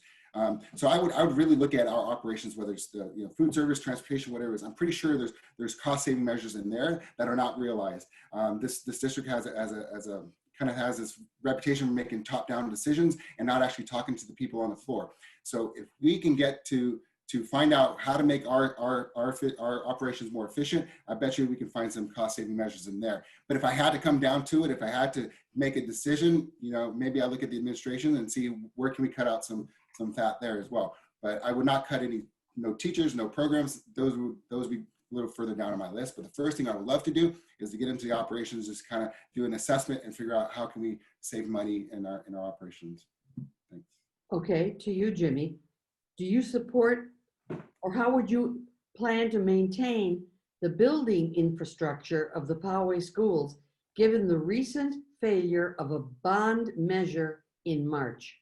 So I would really look at our operations, whether it's the food service, transportation, whatever it is. I'm pretty sure there's cost saving measures in there that are not realized. This district has this reputation for making top down decisions and not actually talking to the people on the floor. So if we can get to find out how to make our operations more efficient, I bet you we can find some cost saving measures in there. But if I had to come down to it, if I had to make a decision, maybe I look at the administration and see where can we cut out some fat there as well. But I would not cut any, no teachers, no programs. Those would be a little further down on my list. But the first thing I would love to do is to get into the operations, just kind of do an assessment and figure out how can we save money in our operations. Thanks.
Okay, to you, Jimmy. Do you support, or how would you plan to maintain the building infrastructure of the Poway schools, given the recent failure of a bond measure in March?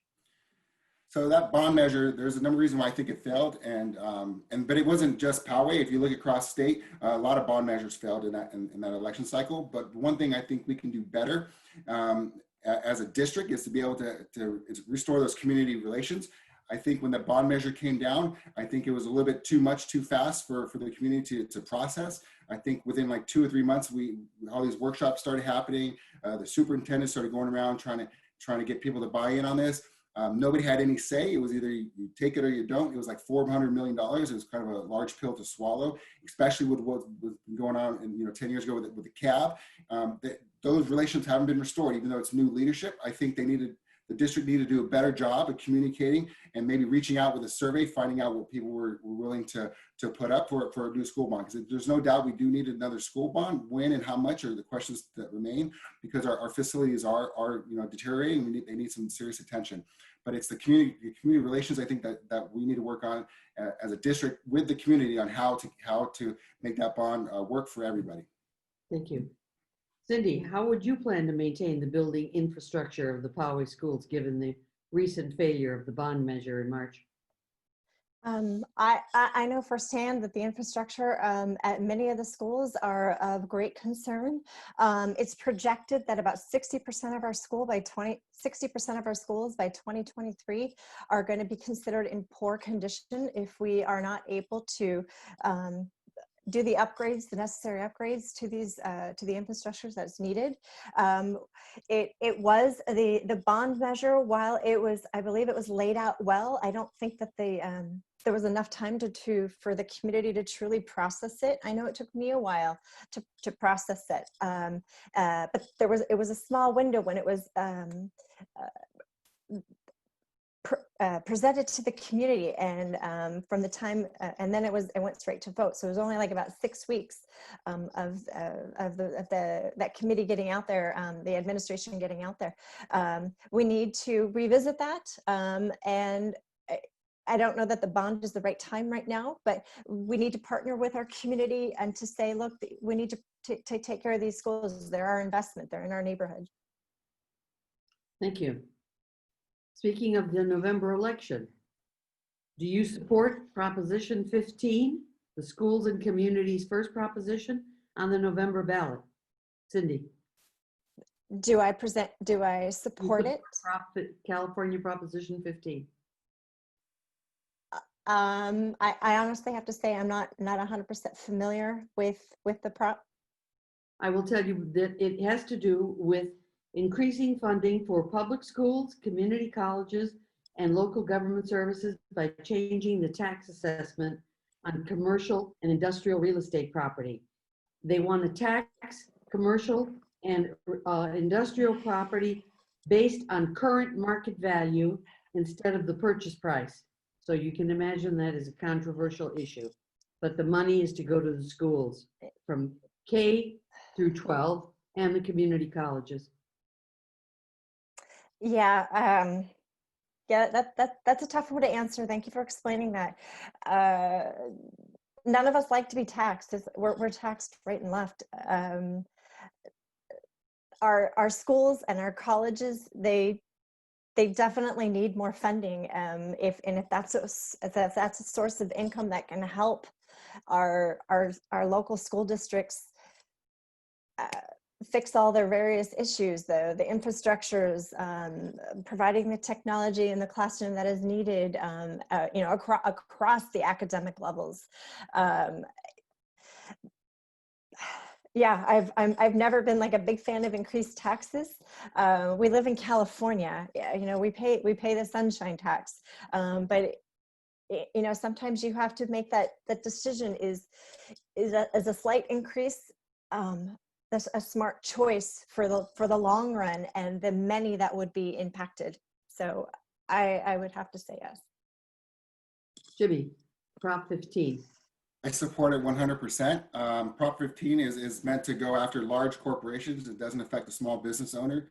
So that bond measure, there's a number of reasons why I think it failed, but it wasn't just Poway. If you look across state, a lot of bond measures failed in that election cycle. But one thing I think we can do better as a district is to be able to restore those community relations. I think when the bond measure came down, I think it was a little bit too much, too fast for the community to process. I think within like 2 or 3 months, all these workshops started happening. The superintendent started going around trying to get people to buy in on this. Nobody had any say. It was either you take it or you don't. It was like $400 million. It was kind of a large pill to swallow, especially with what was going on 10 years ago with the CAB. Those relations haven't been restored, even though it's new leadership. I think the district needed to do a better job of communicating and maybe reaching out with a survey, finding out what people were willing to put up for a new school bond. Because there's no doubt we do need another school bond. When and how much are the questions that remain, because our facilities are deteriorating. They need some serious attention. But it's the community relations, I think, that we need to work on as a district with the community on how to make that bond work for everybody.
Thank you. Cindy, how would you plan to maintain the building infrastructure of the Poway schools given the recent failure of the bond measure in March?
I know firsthand that the infrastructure at many of the schools are of great concern. It's projected that about 60% of our schools by 2023 are going to be considered in poor condition if we are not able to do the necessary upgrades to the infrastructures that's needed. It was the bond measure, while I believe it was laid out well, I don't think that there was enough time for the community to truly process it. I know it took me a while to process it, but it was a small window when it was presented to the community, and from the time, and then it went straight to vote. So it was only like about 6 weeks of that committee getting out there, the administration getting out there. We need to revisit that, and I don't know that the bond is the right time right now, but we need to partner with our community and to say, look, we need to take care of these schools. They're our investment. They're in our neighborhood.
Thank you. Speaking of the November election, do you support Proposition 15, the schools and communities first proposition on the November ballot? Cindy?
Do I support it?
California Proposition 15.
I honestly have to say I'm not 100% familiar with the prop.
I will tell you that it has to do with increasing funding for public schools, community colleges, and local government services by changing the tax assessment on commercial and industrial real estate property. They want to tax commercial and industrial property based on current market value instead of the purchase price. So you can imagine that is a controversial issue. But the money is to go to the schools from K through 12 and the community colleges.
Yeah, that's a tough one to answer. Thank you for explaining that. None of us like to be taxed. We're taxed right and left. Our schools and our colleges, they definitely need more funding. If that's a source of income that can help our local school districts fix all their various issues, the infrastructures, providing the technology in the classroom that is needed, across the academic levels. Yeah, I've never been like a big fan of increased taxes. We live in California. We pay the sunshine tax, but sometimes you have to make that decision. Is a slight increase a smart choice for the long run and the many that would be impacted? So I would have to say yes.
Jimmy, Prop 15.
I support it 100%. Prop 15 is meant to go after large corporations. It doesn't affect the small business owner.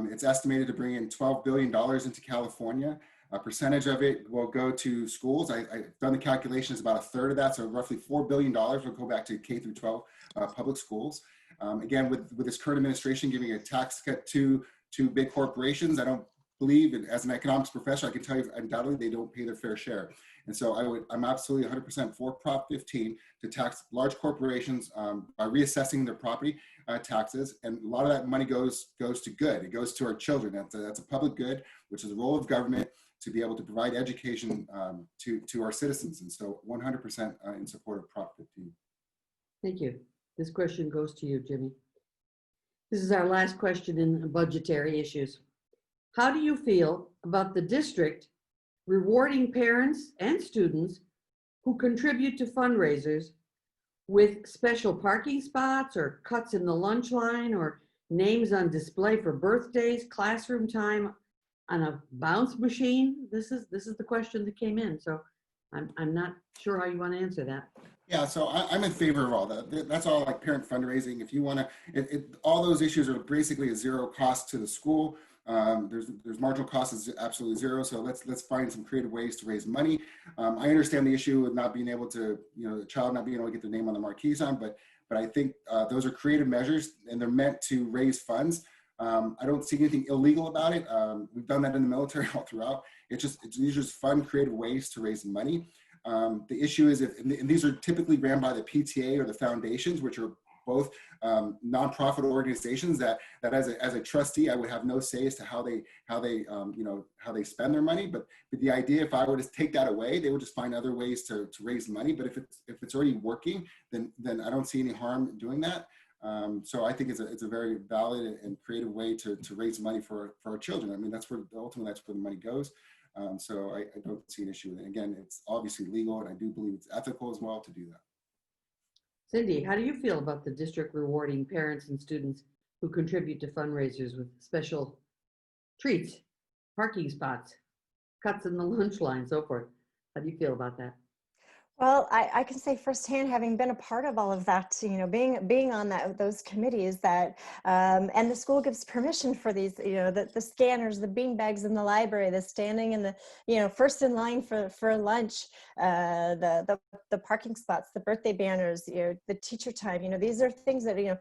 It's estimated to bring in $12 billion into California. A percentage of it will go to schools. I've done the calculations, about a third of that, so roughly $4 billion will go back to K through 12 public schools. Again, with this current administration giving a tax cut to big corporations, I don't believe, and as an economics professor, I can tell you undoubtedly they don't pay their fair share. And so I'm absolutely 100% for Prop 15 to tax large corporations by reassessing their property taxes. And a lot of that money goes to good. It goes to our children. That's a public good, which is the role of government to be able to provide education to our citizens. And so 100% in support of Prop 15.
Thank you. This question goes to you, Jimmy. This is our last question in budgetary issues. How do you feel about the district rewarding parents and students who contribute to fundraisers with special parking spots or cuts in the lunch line or names on display for birthdays, classroom time on a bounce machine? This is the question that came in. So I'm not sure how you want to answer that.
Yeah, so I'm in favor of all that. That's all like parent fundraising. If you want to, all those issues are basically a zero cost to the school. There's marginal cost is absolutely zero. So let's find some creative ways to raise money. I understand the issue with not being able to, the child not being able to get their name on the marquee sign, but I think those are creative measures and they're meant to raise funds. I don't see anything illegal about it. We've done that in the military all throughout. These are just fun, creative ways to raise money. The issue is and these are typically ran by the PTA or the foundations, which are both nonprofit organizations that as a trustee, I would have no say as to how they spend their money. But the idea, if I were to take that away, they would just find other ways to raise money. But if it's already working, then I don't see any harm in doing that. So I think it's a very valid and creative way to raise money for our children. I mean, ultimately that's where the money goes. So I don't see an issue with it. Again, it's obviously legal, and I do believe it's ethical as well to do that.
Cindy, how do you feel about the district rewarding parents and students who contribute to fundraisers with special treats, parking spots, cuts in the lunch line, so forth. How do you feel about that?
Well, I can say firsthand, having been a part of all of that, being on those committees, that and the school gives permission for these, the scanners, the bean bags in the library, the standing in the, first in line for lunch, the parking spots, the birthday banners, the teacher time. These are things that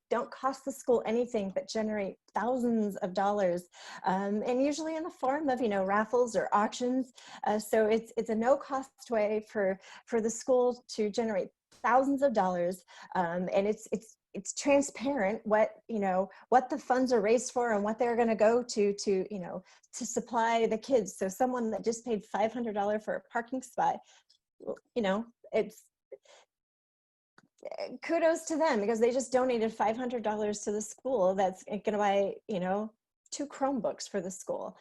don't cost the school anything but generate thousands of dollars, and usually in the form of raffles or auctions. So it's a no-cost way for the school to generate thousands of dollars, and it's transparent what the funds are raised for and what they're going to go to supply the kids. So someone that just paid $500 for a parking spot, it's kudos to them, because they just donated $500 to the school that's going to buy 2 Chromebooks for the school.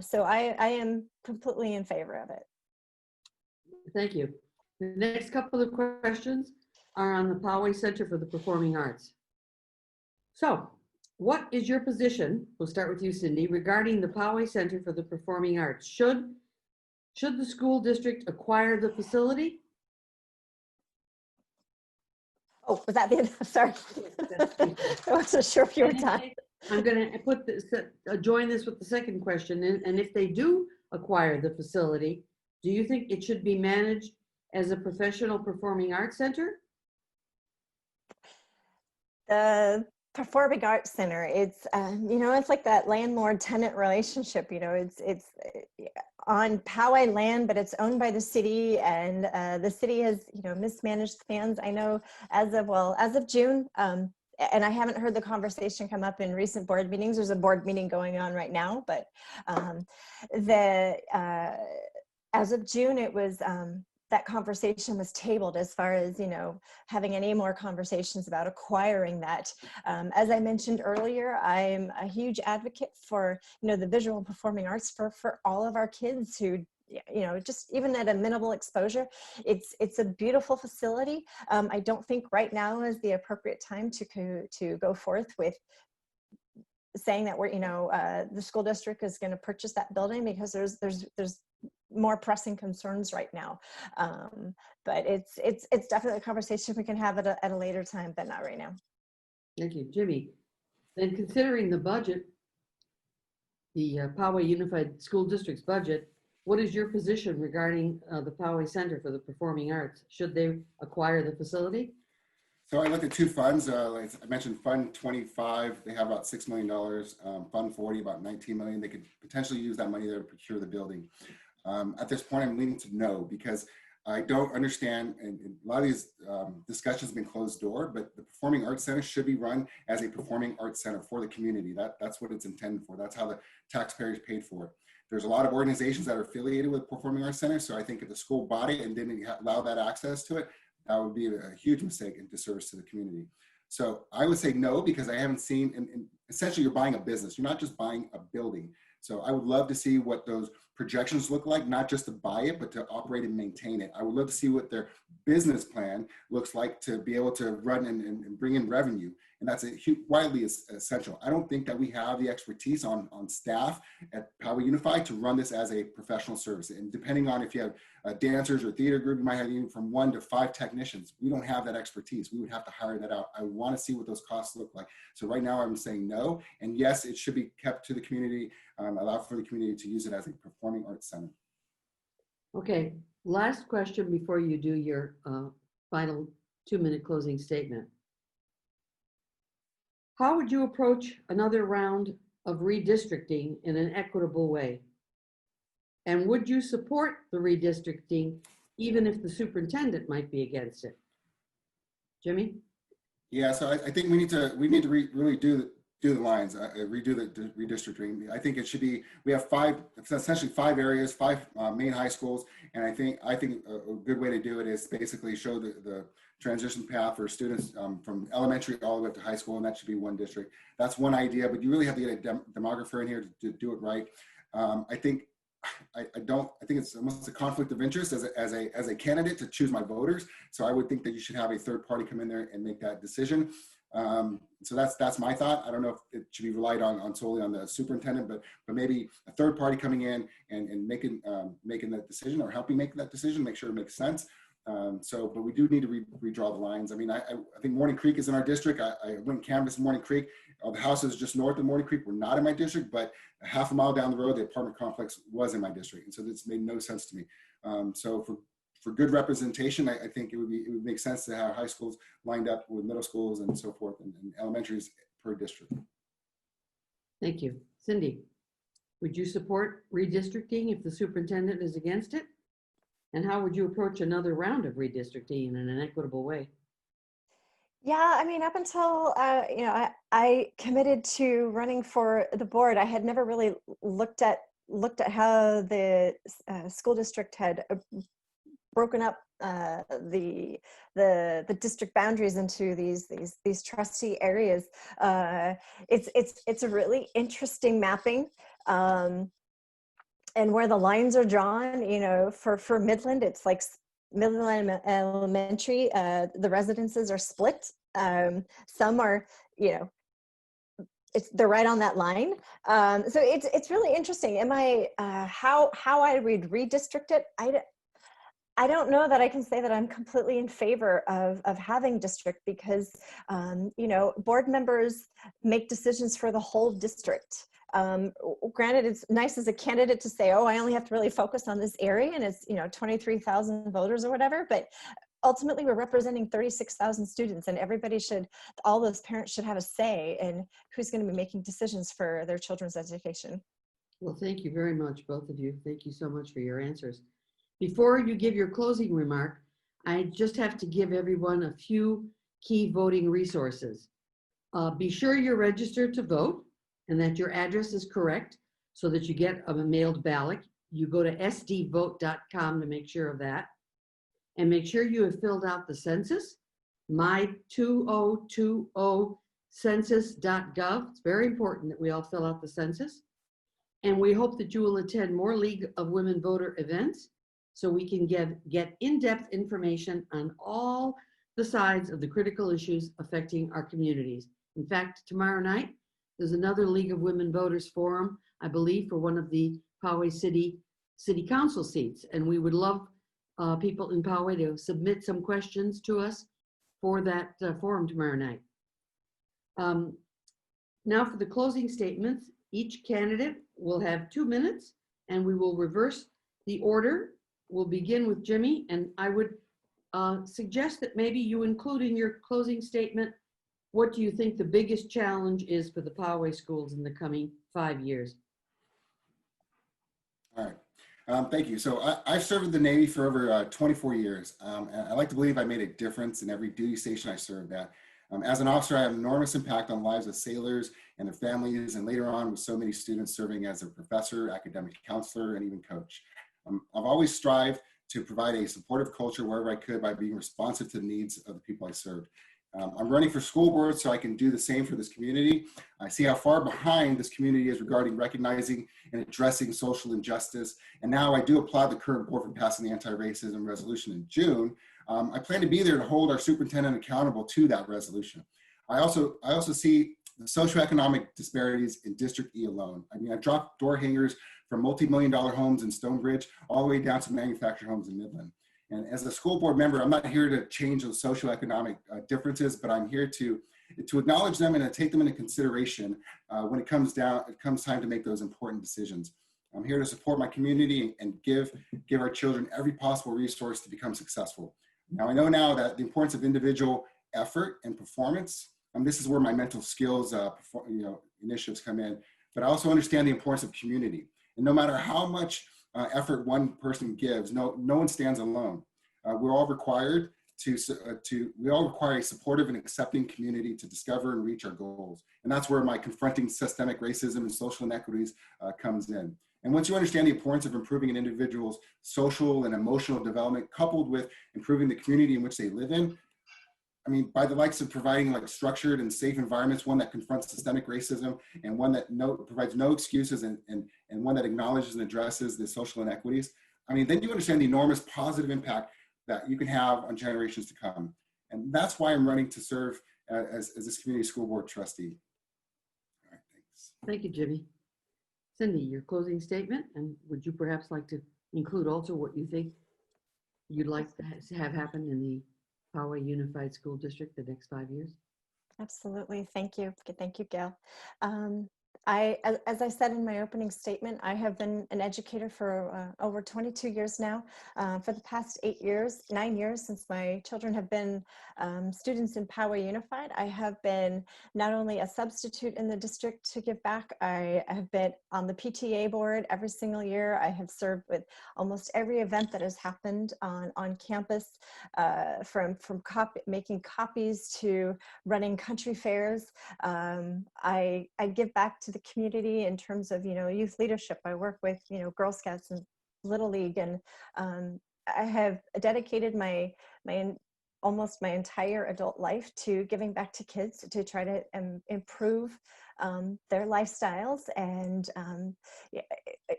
So I am completely in favor of it.
Thank you. The next couple of questions are on the Poway Center for the Performing Arts. So, what is your position, we'll start with you, Cindy, regarding the Poway Center for the Performing Arts? Should the school district acquire the facility?
Oh, was that the end? Sorry. I wasn't sure if you were done.
I'm going to put this, join this with the second question. And if they do acquire the facility, do you think it should be managed as a professional performing arts center?
The Performing Arts Center, it's it's like that landlord-tenant relationship. It's on Poway land, but it's owned by the city, and the city has mismanaged funds. I know as of June, and I haven't heard the conversation come up in recent board meetings. There's a board meeting going on right now, but as of June, it was that conversation was tabled as far as having any more conversations about acquiring that. As I mentioned earlier, I'm a huge advocate for the visual and performing arts for all of our kids who just even at a minimal exposure. It's a beautiful facility. I don't think right now is the appropriate time to go forth with saying that we're the school district is going to purchase that building, because there's more pressing concerns right now. But it's definitely a conversation we can have at a later time, but not right now.
Thank you, Jimmy. Then, considering the budget, the Poway Unified School District's budget, what is your position regarding the Poway Center for the Performing Arts? Should they acquire the facility?
So I looked at 2 funds. Like I mentioned, Fund 25, they have about $6 million. Fund 40, about $19 million. They could potentially use that money there to procure the building. At this point, I'm leaning to no, because I don't understand, and a lot of these discussions have been closed door, but the Performing Arts Center should be run as a performing arts center for the community. That's what it's intended for. That's how the taxpayers paid for it. There's a lot of organizations that are affiliated with Performing Arts Center, so I think if the school bought it and didn't allow that access to it, that would be a huge mistake and disservice to the community. So I would say no, because I haven't seen, and essentially you're buying a business. You're not just buying a building. So I would love to see what those projections look like, not just to buy it, but to operate and maintain it. I would love to see what their business plan looks like to be able to run and bring in revenue. And that's widely essential. I don't think that we have the expertise on staff at Poway Unified to run this as a professional service. And depending on if you have dancers or theater group, you might have even from 1 to 5 technicians. We don't have that expertise. We would have to hire that out. I want to see what those costs look like. So right now I'm saying no. And yes, it should be kept to the community, allow for the community to use it as a performing arts center.
Okay, last question before you do your final 2-minute closing statement. How would you approach another round of redistricting in an equitable way? And would you support the redistricting even if the superintendent might be against it? Jimmy?
Yeah, so I think we need to really do the lines, redo the redistricting. I think it should be, we have essentially 5 areas, 5 main high schools. And I think a good way to do it is basically show the transition path for students from elementary all the way up to high school, and that should be 1 district. That's one idea, but you really have to get a demographer in here to do it right. I think it's almost a conflict of interest as a candidate to choose my voters. So I would think that you should have a third party come in there and make that decision. So that's my thought. I don't know if it should be relied on solely on the superintendent, but maybe a third party coming in and making that decision, or helping make that decision, make sure it makes sense. But we do need to redraw the lines. I mean, I think Morning Creek is in our district. I went and canvassed Morning Creek. The houses just north of Morning Creek were not in my district, but a half a mile down the road, the apartment complex was in my district. And so this made no sense to me. So for good representation, I think it would make sense to have high schools lined up with middle schools and so forth, and elementaries per district.
Thank you. Cindy, would you support redistricting if the superintendent is against it? And how would you approach another round of redistricting in an equitable way?
Yeah, I mean, up until I committed to running for the board, I had never really looked at how the school district had broken up the district boundaries into these trustee areas. It's a really interesting mapping. And where the lines are drawn, for Midland, it's like Midland Elementary, the residences are split. Some are, they're right on that line. So it's really interesting. How I would redistrict it? I don't know that I can say that I'm completely in favor of having district, because, board members make decisions for the whole district. Granted, it's nice as a candidate to say, oh, I only have to really focus on this area, and it's, 23,000 voters or whatever, but ultimately we're representing 36,000 students, and all those parents should have a say in who's going to be making decisions for their children's education.
Well, thank you very much, both of you. Thank you so much for your answers. Before you give your closing remark, I just have to give everyone a few key voting resources. Be sure you're registered to vote and that your address is correct so that you get a mailed ballot. You go to sdvote.com to make sure of that. And make sure you have filled out the census, my2020census.gov. It's very important that we all fill out the census. And we hope that you will attend more League of Women Voter events so we can get in-depth information on all the sides of the critical issues affecting our communities. In fact, tomorrow night, there's another League of Women Voters Forum, I believe, for one of the Poway City Council seats. And we would love people in Poway to submit some questions to us for that forum tomorrow night. Now for the closing statements, each candidate will have 2 minutes, and we will reverse the order. We'll begin with Jimmy, and I would suggest that maybe you include in your closing statement, what do you think the biggest challenge is for the Poway schools in the coming 5 years?
All right. Thank you. So I've served in the Navy for over 24 years. And I like to believe I made a difference in every duty station I served at. As an officer, I have enormous impact on the lives of sailors and their families, and later on with so many students serving as a professor, academic counselor, and even coach. I've always strived to provide a supportive culture wherever I could by being responsive to the needs of the people I served. I'm running for school board so I can do the same for this community. I see how far behind this community is regarding recognizing and addressing social injustice. And now I do applaud the current board for passing the anti-racism resolution in June. I plan to be there to hold our superintendent accountable to that resolution. I also see the socioeconomic disparities in District E alone. I mean, I've dropped door hangers from multi-million-dollar homes in Stonebridge all the way down to manufactured homes in Midland. And as a school board member, I'm not here to change those socioeconomic differences, but I'm here to acknowledge them and to take them into consideration when it comes time to make those important decisions. I'm here to support my community and give our children every possible resource to become successful. Now, I know now that the importance of individual effort and performance, this is where my mental skills initiatives come in, but I also understand the importance of community. And no matter how much effort one person gives, no one stands alone. We all require a supportive and accepting community to discover and reach our goals. And that's where my confronting systemic racism and social inequities comes in. And once you understand the importance of improving an individual's social and emotional development, coupled with improving the community in which they live in, I mean, by the likes of providing like structured and safe environments, one that confronts systemic racism and one that provides no excuses and one that acknowledges and addresses the social inequities, I mean, then you understand the enormous positive impact that you can have on generations to come. And that's why I'm running to serve as this community school board trustee. All right, thanks.
Thank you, Jimmy. Cindy, your closing statement, and would you perhaps like to include also what you think you'd like to have happen in the Poway Unified School District the next 5 years?
Absolutely. Thank you. Thank you, Gail. As I said in my opening statement, I have been an educator for over 22 years now. For the past 9 years, since my children have been students in Poway Unified, I have been not only a substitute in the district to give back, I have been on the PTA board every single year. I have served with almost every event that has happened on campus, from making copies to running country fairs. I give back to the community in terms of, youth leadership. I work with, Girl Scouts and Little League, and I have dedicated almost my entire adult life to giving back to kids to try to improve their lifestyles. And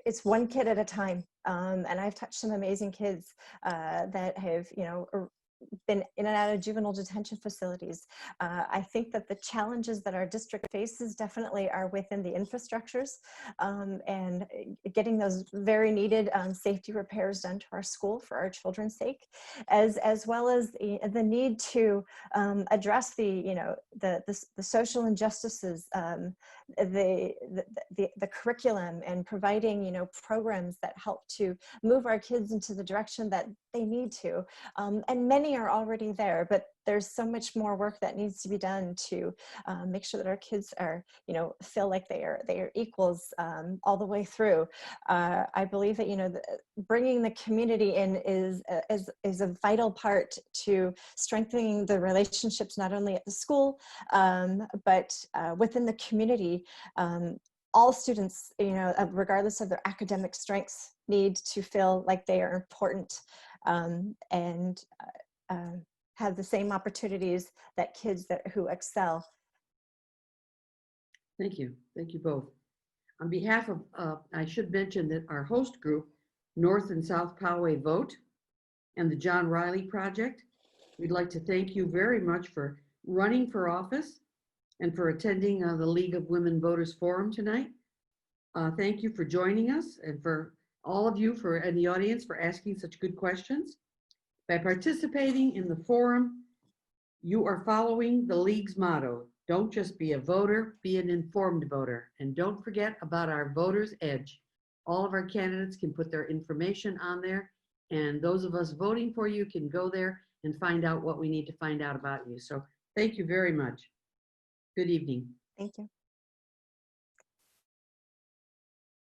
it's one kid at a time. And I've touched some amazing kids that have, been in and out of juvenile detention facilities. I think that the challenges that our district faces definitely are within the infrastructures, and getting those very needed safety repairs done to our school for our children's sake, as well as the need to address the social injustices, the curriculum, and providing programs that help to move our kids into the direction that they need to. And many are already there, but there's so much more work that needs to be done to make sure that our kids are, feel like they are equals all the way through. I believe that bringing the community in is a vital part to strengthening the relationships not only at the school but within the community. All students, regardless of their academic strengths, need to feel like they are important and have the same opportunities that kids who excel.
Thank you. Thank you both. On behalf of, I should mention that our host group, North and South Poway Vote, and the John Riley Project, we'd like to thank you very much for running for office and for attending the League of Women Voters Forum tonight. Thank you for joining us, and for all of you in the audience for asking such good questions. By participating in the forum, you are following the League's motto: don't just be a voter, be an informed voter. And don't forget about our Voters Edge. All of our candidates can put their information on there, and those of us voting for you can go there and find out what we need to find out about you. So thank you very much. Good evening.
Thank you.